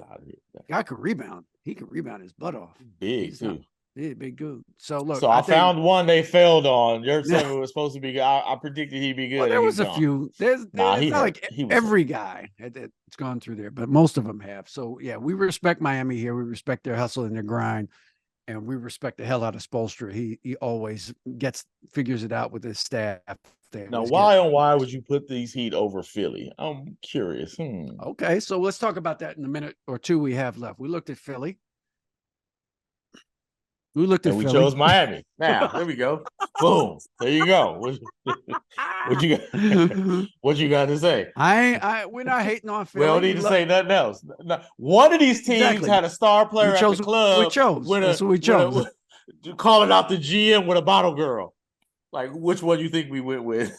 out of here. Guy could rebound. He could rebound his butt off. Big too. Yeah, big good. So look. So I found one they failed on. Yurt7 was supposed to be good. I predicted he'd be good. Well, there was a few. There's not like every guy that's gone through there, but most of them have. So yeah, we respect Miami here. We respect their hustle and their grind, and we respect the hell out of Spoelstra. He always figures it out with his staff. Now, why would you put these Heat over Philly? I'm curious. Okay, so let's talk about that in a minute or two we have left. We looked at Philly. We chose Miami. Now, there we go. Boom. There you go. What you got to say? We're not hating on Philly. We don't need to say nothing else. One of these teams had a star player at the club. We chose. That's what we chose. Calling out the GM with a bottle girl. Like, which one you think we went with?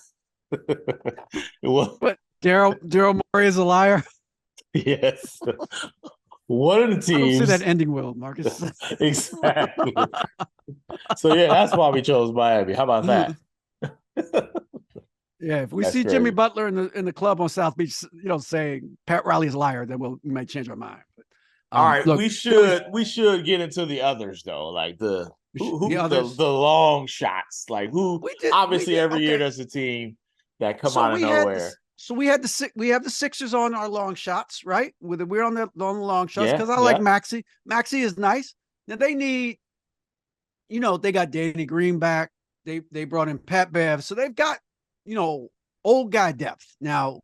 But Daryl Morey is a liar. Yes. One of the teams. I don't see that ending well, Marcus. Exactly. So yeah, that's why we chose Miami. How about that? Yeah, if we see Jimmy Butler in the club on South Beach, saying Pat Riley's a liar, then we might change our mind. But, all right, look, we should get into the others though, like the Who The others. the long shots? Like who? We did. Obviously, every year Okay. there's a team that come So out of we had nowhere. this. So we have the Sixers on our long shots, right? We're on the long shots Yeah, because I like yeah. Maxey. Maxey is nice. Now they need, they got Danny Green back. They brought in Pat Bev, so they've got, old guy depth now,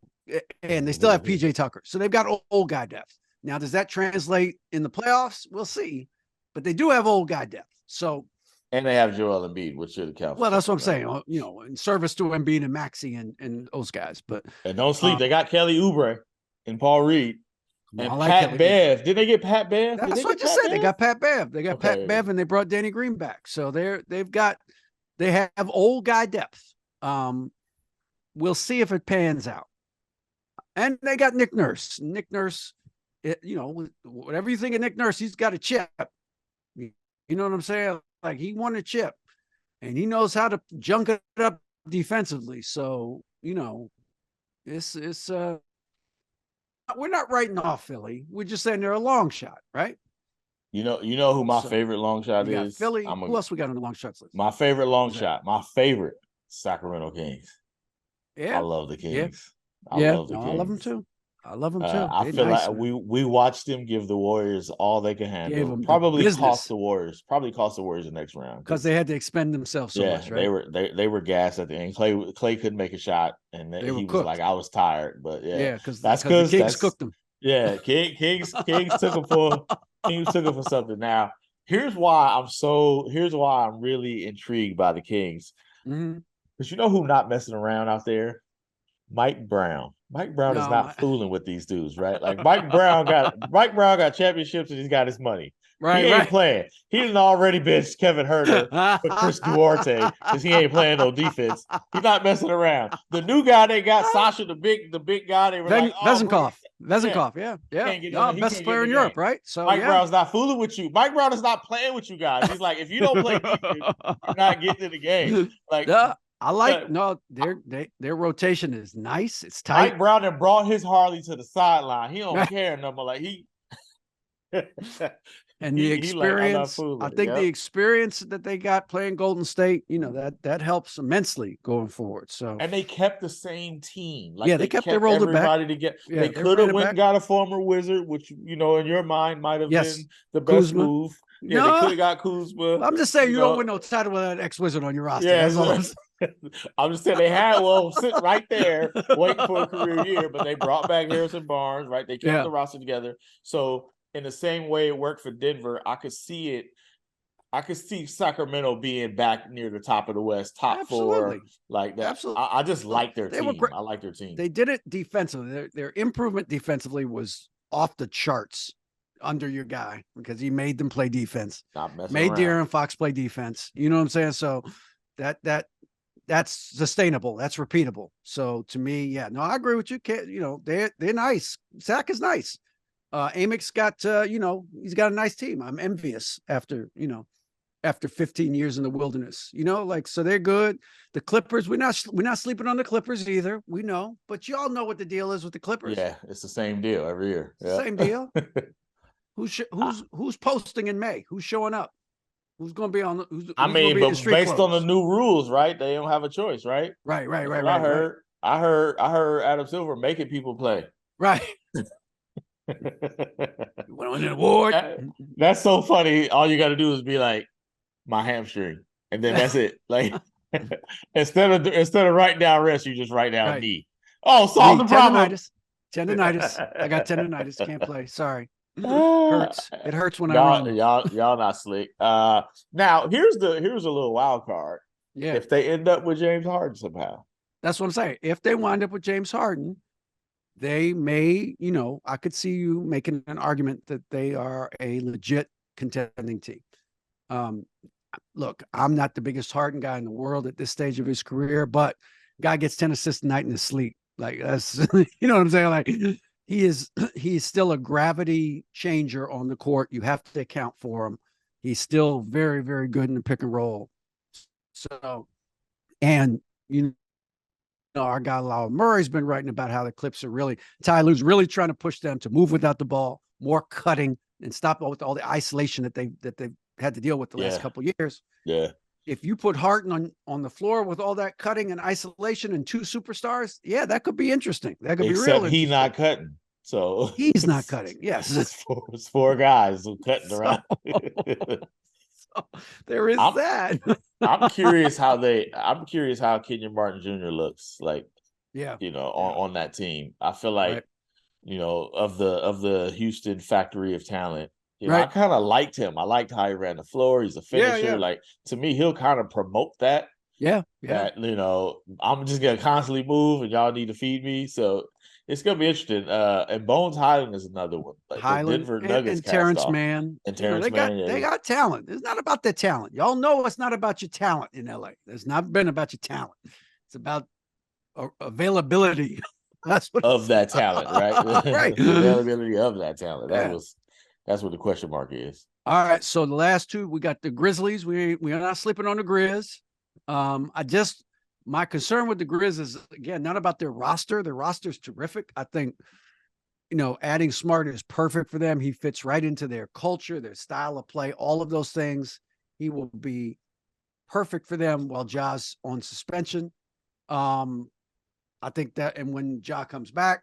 and they still have PJ Tucker, so they've got old guy depth. Now, does that translate in the playoffs? We'll see, but they do have old guy depth. So, and they have Joel Embiid, which should account for. Well, that's what I'm saying. In service to Embiid and Maxey and those guys. But and don't sleep, they got Kelly Oubre and Paul Reed. And like Pat Bev. Did they get Pat Bev? That's what I just said. They got Pat Bev. They got Pat Bev, and they brought Danny Green back. So they have old guy depth. We'll see if it pans out. And they got Nick Nurse. Nick Nurse, whatever you think of Nick Nurse, he's got a chip. You know what I'm saying? Like, he won a chip, and he knows how to junk it up defensively. So, it's we're not writing off Philly. We're just saying they're a long shot, right? You know who my favorite long shot is? Philly. Who else we got on the long shots list? My favorite long shot. My favorite Sacramento Kings. Yeah, I love the Kings. I love them too. I love them too. I feel like we watched them give the Warriors all they could handle. Probably cost the Warriors the next round because they had to expend themselves so much. Right? They were gassed at the end. Clay couldn't make a shot, and he was cooked. like, I was tired. But because the Kings cooked them. Yeah, Kings took them for something. Now, here's why I'm really intrigued by the Kings. Because you know who not messing around out there? Mike Brown. Mike Brown is not fooling with these dudes, right? Like Mike Brown got championships and he's got his money. Right, he ain't playing. He didn't already bench Kevin Huerter for Chris Duarte because he ain't playing no defense. He's not messing around. The new guy they got, Sasha, the big guy. They were Vezenkov, yeah. Best player in Europe, right? So Mike Brown's not fooling with you. Mike Brown is not playing with you guys. He's like, if you don't play defense, you're not getting in the game. Like, I like their rotation is nice. It's tight. Mike Brown then brought his Harley to the sideline. He don't care no more. Like he and the experience. I think the experience that they got playing Golden State, that helps immensely going forward. So and they kept the same team. Like they kept their older everybody together. They could have went and got a former Wizard, which in your mind might have been the best move. Yeah, they could have got Kuzma. I'm just saying you don't win no title with an ex-Wizard on your roster. Yeah, that's all I'm saying. I'm just saying they had sitting right there waiting for a career year, but they brought back Harrison Barnes, right? They kept the roster together. So in the same way it worked for Denver, I could see Sacramento being back near the top of the West, top four, like that. Absolutely. I just like their team. I like their team. They did it defensively. Their improvement defensively was off the charts under your guy because he made them play defense. Made De'Aaron Fox play defense. You know what I'm saying? So that's sustainable. That's repeatable. So to me, I agree with you. They're nice. Zach is nice. Amic's got, he's got a nice team. I'm envious after 15 years in the wilderness, so they're good. The Clippers, we're not sleeping on the Clippers either. We know, but y'all know what the deal is with the Clippers. Yeah. It's the same deal every year. Yeah. Same deal. Who's posting in May? Who's showing up? Who's going to be on the? But based on the new rules, right? They don't have a choice, right? Right. I heard Adam Silver making people play. Right. You want to win an award? That's so funny. All you got to do is be like, my hamstring, and then that's it. Like instead of writing down rest, you just write down knee. Oh, solve the problem. Tendonitis. I got tendonitis. Can't play. Sorry. Hurts. It hurts when I run. Y'all not slick. Now here's a little wild card. Yeah. If they end up with James Harden somehow. That's what I'm saying. If they wind up with James Harden, they may, I could see you making an argument that they are a legit contending team. Look, I'm not the biggest Harden guy in the world at this stage of his career, but guy gets 10 assists a night in his sleep. Like that's, you know what I'm saying? Like he's still a gravity changer on the court. You have to account for him. He's still very, very good in the pick and roll. So, and our guy Lyle Murray's been writing about how the Clips are really, Ty Lue's really trying to push them to move without the ball, more cutting, and stop with all the isolation that they've had to deal with the last couple of years. Yeah. If you put Harden on the floor with all that cutting and isolation and 2 superstars, yeah, that could be interesting. That could be real Except he interesting. not cutting. So He's not cutting. Yes. It's four guys who cutting around. So there is that. I'm curious how Kenyon Martin Jr. looks like, on that team. I feel like, of the Houston factory of talent, I kind of liked him. I liked how he ran the floor. He's a finisher. Yeah. Like, to me, he'll kind of promote that. Yeah. That, I'm just going to constantly move and y'all need to feed me. So it's going to be interesting. And Bones Highland is another one. Like Highland the Denver Nuggets and Terrence Mann. And Terrence Mann. They got talent. It's not about their talent. Y'all know it's not about your talent in LA. It's not been about your talent. It's about availability. That's what of that talent, right? Right. The availability of that talent. That's what the question mark is. All right. So the last two, we got the Grizzlies. We are not sleeping on the Grizz. My concern with the Grizz is, again, not about their roster. Their roster is terrific. I think, adding Smart is perfect for them. He fits right into their culture, their style of play, all of those things. He will be perfect for them while Ja's on suspension. I think that, and when Ja comes back,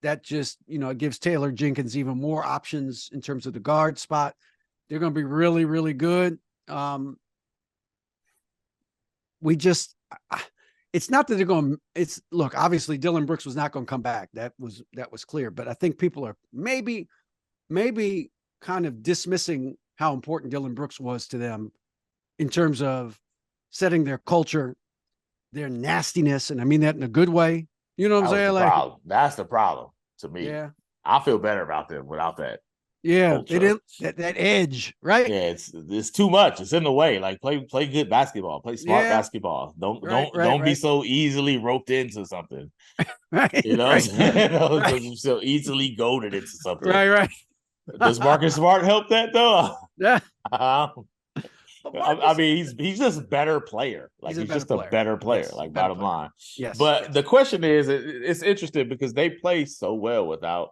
that just, it gives Taylor Jenkins even more options in terms of the guard spot. They're going to be really, really good. It's not that they're going. Look, obviously Dillon Brooks was not going to come back. That was clear. But I think people are maybe kind of dismissing how important Dillon Brooks was to them in terms of setting their culture, their nastiness, and I mean that in a good way. You know what I'm saying? That's the problem to me. Yeah, I feel better about them without that. Yeah, culture. they didn't that edge, right? Yeah, it's too much. It's in the way. Like play good basketball, play smart basketball. Don't be so easily roped into something. Right. You know, because you're so easily goaded into something. Right. Does Marcus Smart help that though? Yeah. I mean, he's just a better player. Like he's just a better player. Yes, like bottom line. Yes. But the question is, it's interesting because they play so well without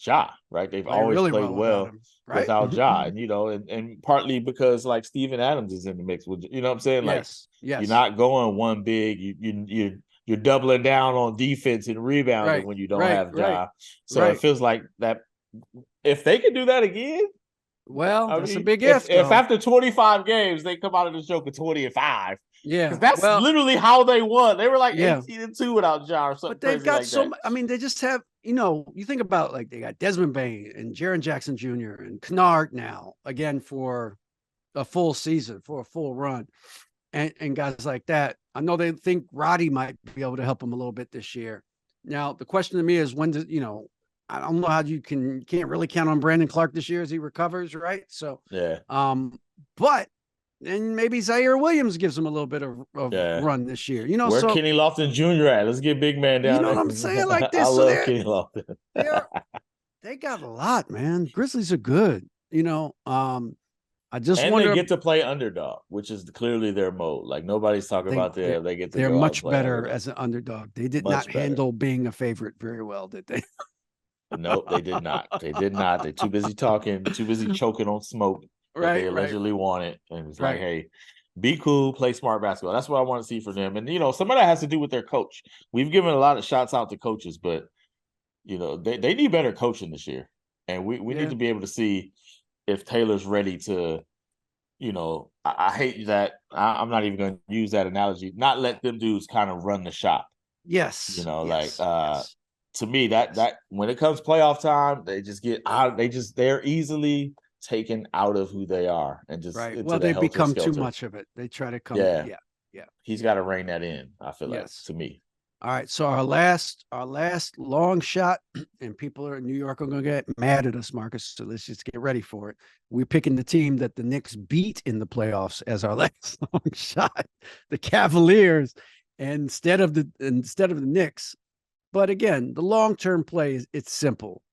Ja, right? They've always really played well without Ja, and and partly because like Steven Adams is in the mix with, you know what I'm saying? Like, yes. You're not going one big. You're doubling down on defense and rebounding when you don't have Ja. So it feels like that. If they can do that again, well, that's a big if after 25 games they come out of the show with 20-5. Yeah, because that's literally how they won. They were like 18-2 without Ja or something. But they've got so I mean, they just have, you think about like they got Desmond Bain and Jaren Jackson Jr. and Kennard now again for a full season, for a full run, and guys like that. I know they think Roddy might be able to help them a little bit this year. Now the question to me is when does I don't know how you can't really count on Brandon Clark this year as he recovers, right? So but. And maybe Zaire Williams gives him a little bit of run this year. Where Kenny Lofton Jr. at? Let's get big man down. You know what I'm saying? Like this. I love Kenny Lofton. They got a lot, man. Grizzlies are good. I just wonder. They get to play underdog, which is clearly their mode. Like nobody's talking about there. They get to. They're much better as an underdog. They did not handle being a favorite very well, did they? Nope, they did not. They did not. They're too busy talking, too busy choking on smoke. They allegedly want it, and it's like, hey, be cool, play smart basketball. That's what I want to see from them. And some of that has to do with their coach. We've given a lot of shots out to coaches, but they need better coaching this year, and we need to be able to see if Taylor's ready to. I hate that. I'm not even going to use that analogy. Not let them dudes kind of run the shop. Yes. To me, that when it comes playoff time, they just get out. They're easily taken out of who they are and just they become too much of it. They try to come. Yeah. He's got to rein that in. I feel like to me. All right. So our last long shot, and people in New York are going to get mad at us, Marcus. So let's just get ready for it. We're picking the team that the Knicks beat in the playoffs as our last long shot, the Cavaliers, instead of the Knicks. But again, the long-term play it's simple.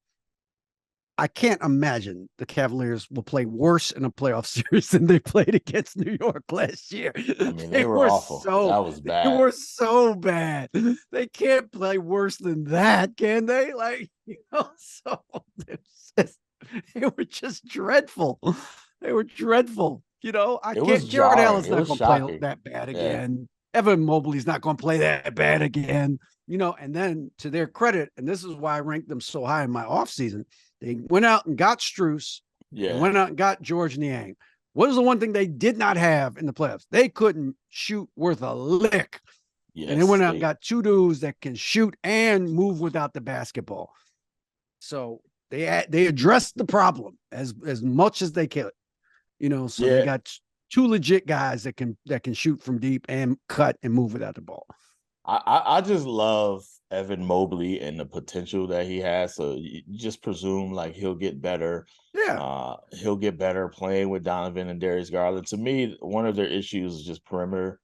I can't imagine the Cavaliers will play worse in a playoff series than they played against New York last year. I mean, they were awful. That was bad. They were so bad. They can't play worse than that, can they? Like, so they were just dreadful. They were dreadful. I It can't. was Jared jarring. Allen's It not was going to play shocking. that bad Yeah. again. Evan Mobley's not going to play that bad again. And then to their credit, and this is why I ranked them so high in my offseason, they went out and got Strus. They Yeah. went out and got George Niang. What is the one thing they did not have in the playoffs? They couldn't shoot worth a lick. Yes, and they went out and got two dudes that can shoot and move without the basketball. So they addressed the problem as much as they could. So they got two legit guys that can shoot from deep and cut and move without the ball. I just love Evan Mobley and the potential that he has. So you just presume like he'll get better. Yeah. He'll get better playing with Donovan and Darius Garland. To me, one of their issues is just perimeter.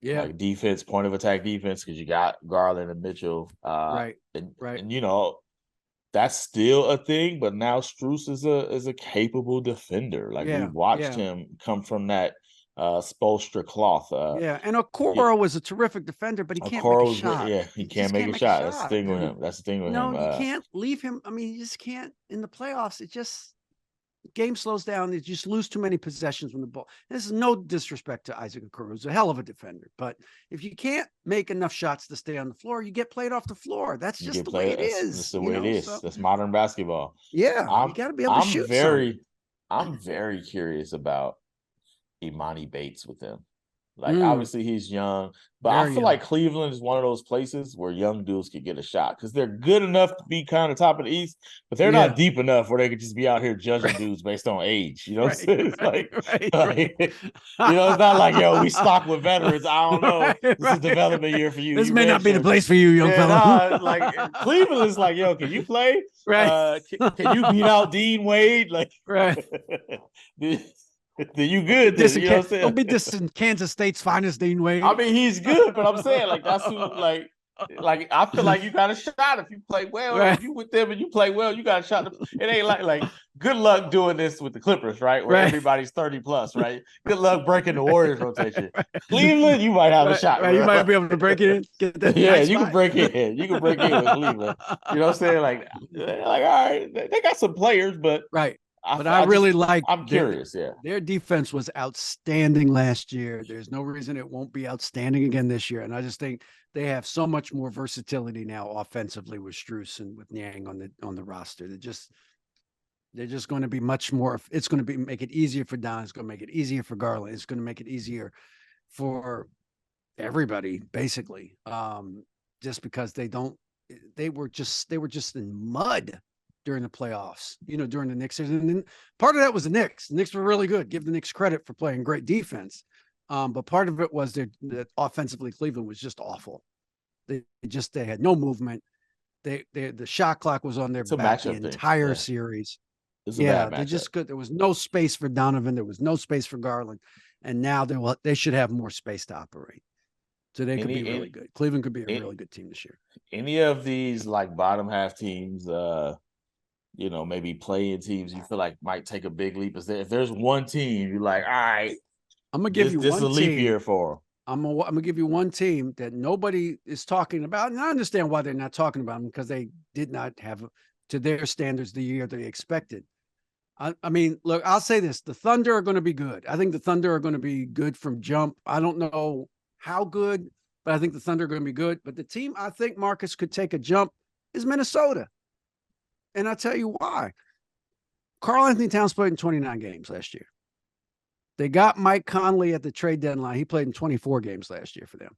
Yeah. Like defense, point of attack defense, because you got Garland and Mitchell. Right. And that's still a thing, but now Strus is a capable defender. Like we watched him come from that Spoelstra cloth. And Okoro was a terrific defender, but he can't make a shot. He can't make a shot. That's the thing with him. That's the thing with him. No, you can't leave him. I mean, you just can't in the playoffs. It just game slows down. They just lose too many possessions when the ball. This is no disrespect to Isaac Okoro, who's a hell of a defender. But if you can't make enough shots to stay on the floor, you get played off the floor. That's just the way it is. That's the way it is. That's modern basketball. Yeah, you got to be able to shoot. I'm very curious about Imani Bates with them. Like, obviously he's young, but I feel like Cleveland is one of those places where young dudes could get a shot because they're good enough to be kind of top of the East, but they're not deep enough where they could just be out here judging dudes based on age. You know what I'm saying? It's not like, yo, we stock with veterans. I don't know. This is a development year for you. This may not be the place for you, young fella. Like Cleveland is like, yo, can you play? Right. Can you beat out Dean Wade? Like, right. Then you good. Then, you know what I'm saying? Don't be dissing Kansas State's finest Dean Wade. I mean, he's good, but I'm saying like that's who, like I feel like you got a shot if you play well. Right. If you with them and you play well, you got a shot. It ain't like good luck doing this with the Clippers, right? Where everybody's 30 plus, right? Good luck breaking the Warriors rotation. Cleveland, you might have a shot. Right. You might be able to break it in. Get that you can break it in. You can break it in with Cleveland. You know what I'm saying? Like all right, they got some players, but right. But I really like. I'm curious. Their defense was outstanding last year. There's no reason it won't be outstanding again this year. And I just think they have so much more versatility now offensively with Strus and with Niang on the roster. They're just going to be much more. It's going to make it easier for Don. It's going to make it easier for Garland. It's going to make it easier for everybody, basically. Just because they were just in mud during the playoffs, during the Knicks season. And then part of that was the Knicks. The Knicks were really good. Give the Knicks credit for playing great defense. But part of it was that offensively Cleveland was just awful. They had no movement. The shot clock was on their back the entire series. They just could. There was no space for Donovan. There was no space for Garland. And now they should have more space to operate. So they could be really good. Cleveland could be a really good team this year. Any of these like bottom half teams, maybe playing teams you feel like might take a big leap. If there's one team you're like, all right, I'm gonna give you this one is a leap year for them. I'm gonna give you one team that nobody is talking about, and I understand why they're not talking about them because they did not have to their standards the year they expected. I mean, look, I'll say this: the Thunder are going to be good. I think the Thunder are going to be good from jump. I don't know how good, but I think the Thunder are going to be good. But the team I think Marcus could take a jump is Minnesota. And I'll tell you why. Karl Anthony Towns played in 29 games last year. They got Mike Conley at the trade deadline. He played in 24 games last year for them.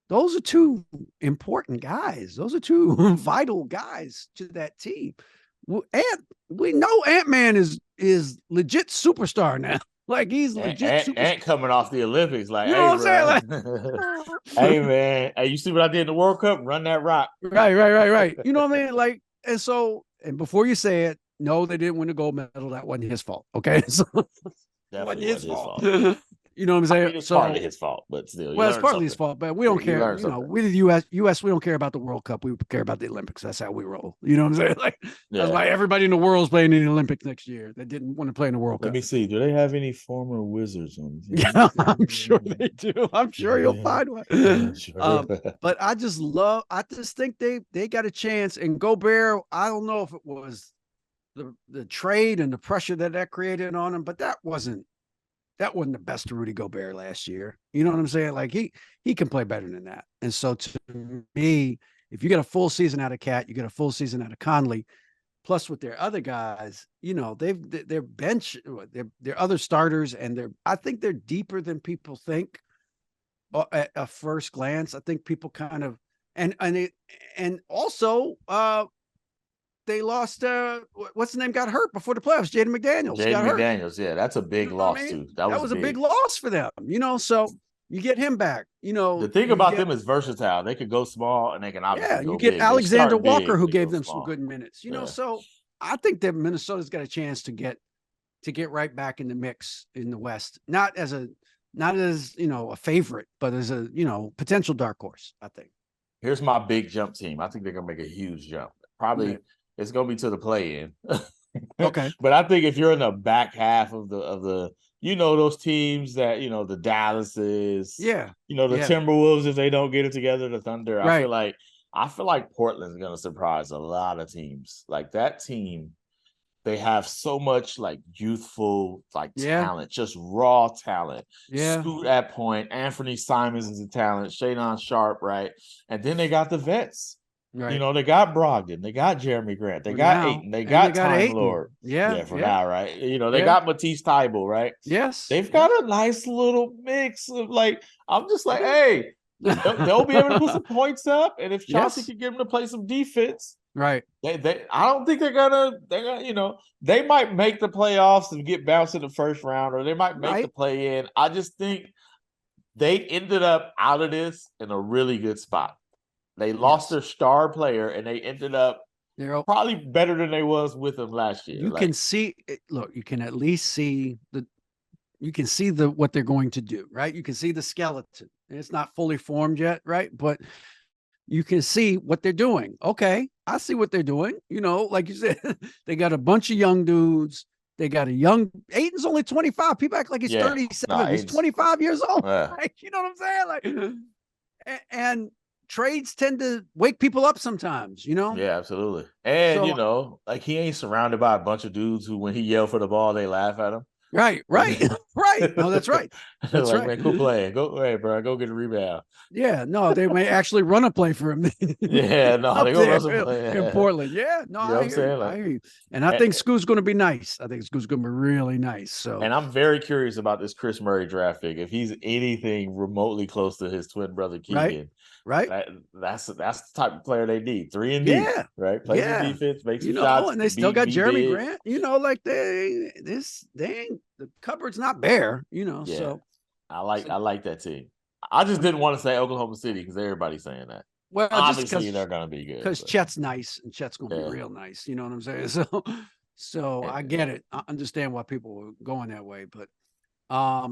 Those are two important guys. Those are two vital guys to that team. We know Ant-Man is legit superstar now. Like he's legit superstar. Ant coming off the Olympics. Like, you know what I'm saying? Like, hey, man. Hey, you see what I did in the World Cup? Run that rock. Right. You know what I mean? Like, and before you say it, no, they didn't win the gold medal. That wasn't his fault. Okay. So that wasn't his fault. You know what I'm saying? I mean, it's partly his fault, but still. Well, it's partly his fault, but we don't care. We the US, we don't care about the World Cup. We care about the Olympics. That's how we roll. You know what I'm saying? Like that's why everybody in the world is playing in the Olympics next year that didn't want to play in the World Cup. Let me see. Do they have any former Wizards on the team? Yeah, I'm sure they do. I'm sure you'll find one. Sure. But I just think they got a chance. And Gobert, I don't know if it was the trade and the pressure that created on him, but that wasn't the best of Rudy Gobert last year. You know what I'm saying? Like he can play better than that. And so to me, if you get a full season out of Cat, you get a full season out of Conley. Plus, with their other guys, their bench, their other starters, and I think they're deeper than people think at a first glance. I think people kind of and also they lost what's the name got hurt before the playoffs. Jaden McDaniels got hurt. Yeah, that's a big loss too. That was a big loss for them. So you get him back. The thing about them is versatile. They could go small and they can obviously go you get big. Alexander Walker who gave them some good minutes. So I think that Minnesota's got a chance to get right back in the mix in the West. Not as a favorite, but as a potential dark horse, I think. Here's my big jump team. I think they're gonna make a huge jump. Probably it's gonna be to the play-in. Okay. But I think if you're in the back half of the those teams that the Dallases, the Timberwolves, if they don't get it together, the Thunder. Right. I feel like Portland's gonna surprise a lot of teams. Like that team, they have so much like youthful talent, just raw talent. Yeah. Scoot at point. Anthony Simons is a talent. Shadon Sharp, right? And then they got the vets. Right. They got Brogdon, they got Jeremy Grant, they got Ayton, they got Time Lord. Now, right? They got Matisse Thybulle, right? Yes. They've got a nice little mix of I'm just like, hey, they'll be able to put some points up, and if Chauncey can get them to play some defense, right? They I don't think they're gonna they might make the playoffs and get bounced in the first round, or they might make the play in. I just think they ended up out of this in a really good spot. They lost their star player, and they ended up probably better than they was with them last year. You can see, look, you can at least see what they're going to do, right? You can see the skeleton. It's not fully formed yet, right? But you can see what they're doing. Okay, I see what they're doing. Like you said, they got a bunch of young dudes. They got a young Aiton's only 25. People act like he's 37. He's 25 years old. Like, you know what I'm saying? Like, and trades tend to wake people up sometimes, Yeah, absolutely. And he ain't surrounded by a bunch of dudes who, when he yelled for the ball, they laugh at him. Right. No, that's right. That's right. Man, go play. Go, hey, bro, go get a rebound. Yeah, no, they may actually run a play for him. Yeah, no, they go run some play in Portland. Yeah, no, I hear you. And I think Scoot's going to be nice. I think Scoot's going to be really nice. So, and I'm very curious about this Chris Murray draft pick. If he's anything remotely close to his twin brother Keegan, right? That's the type of player they need. 3 and D, right? Play some defense, make some shots, and they still got Jeremy Grant. Like they ain't, the cupboard's not bare. So I like that team. I just didn't want to say Oklahoma City because everybody's saying that. Well, obviously they're going to be good because Chet's nice and Chet's going to be real nice. You know what I'm saying? So I get it. I understand why people were going that way, but all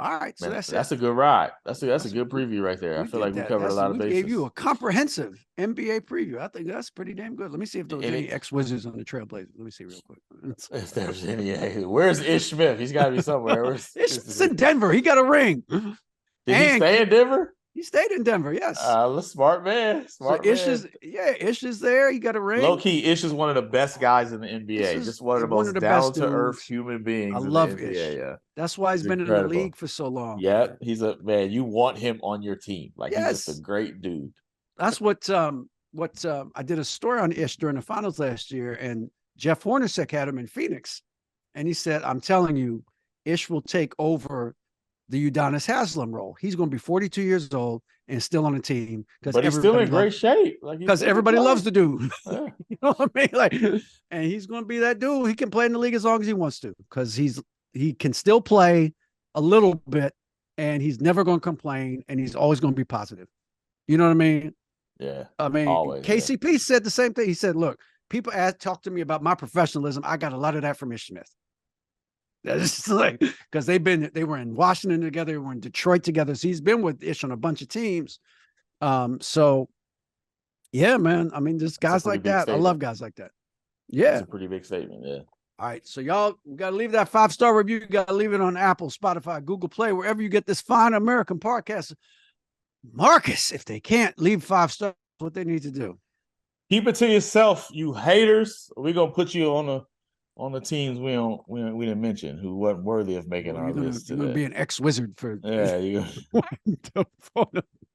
right. So man, that's a good ride. That's a good preview right there. I feel like we covered a lot of bases. We gave you a comprehensive NBA preview. I think that's pretty damn good. Let me see if there's any ex-Wizards on the Trailblazers. Let me see real quick. If there's any, where's Ish Smith? He's got to be somewhere. Ish's in Denver. He got a ring. Did he stay in Denver? He stayed in Denver, yes. Smart man. Ish is there. He got a ring. Low key, Ish is one of the best guys in the NBA. Just one of the most down to earth human beings. I love Ish. Yeah. That's why he's been in the league for so long. Yeah, he's a man. You want him on your team. Like he's just a great dude. That's what I did a story on Ish during the finals last year, and Jeff Hornacek had him in Phoenix, and he said, "I'm telling you, Ish will take over the Udonis Haslem role. He's going to be 42 years old and still on the team but he's still in great shape. Because everybody loves the dude. Yeah. You know what I mean? And he's going to be that dude. He can play in the league as long as he wants to because he can still play a little bit, and he's never going to complain, and he's always going to be positive. You know what I mean? Yeah. I mean, always, KCP said the same thing. He said, "Look, people talk to me about my professionalism. I got a lot of that from Ish Smith." That's like because they were in Washington together, they were in Detroit together. So he's been with Ish on a bunch of teams. So yeah, man. I mean, just guys like that. Statement. I love guys like that. Yeah. That's a pretty big statement. Yeah. All right. So y'all, we got to leave that 5-star review. You got to leave it on Apple, Spotify, Google Play, wherever you get this fine American podcast. Marcus, if they can't leave 5 stars, what they need to do. Keep it to yourself, you haters. We're going to put you on on the teams we didn't mention who wasn't worthy of making Well, our list you're gonna today. be an ex-wizard for Yeah, you.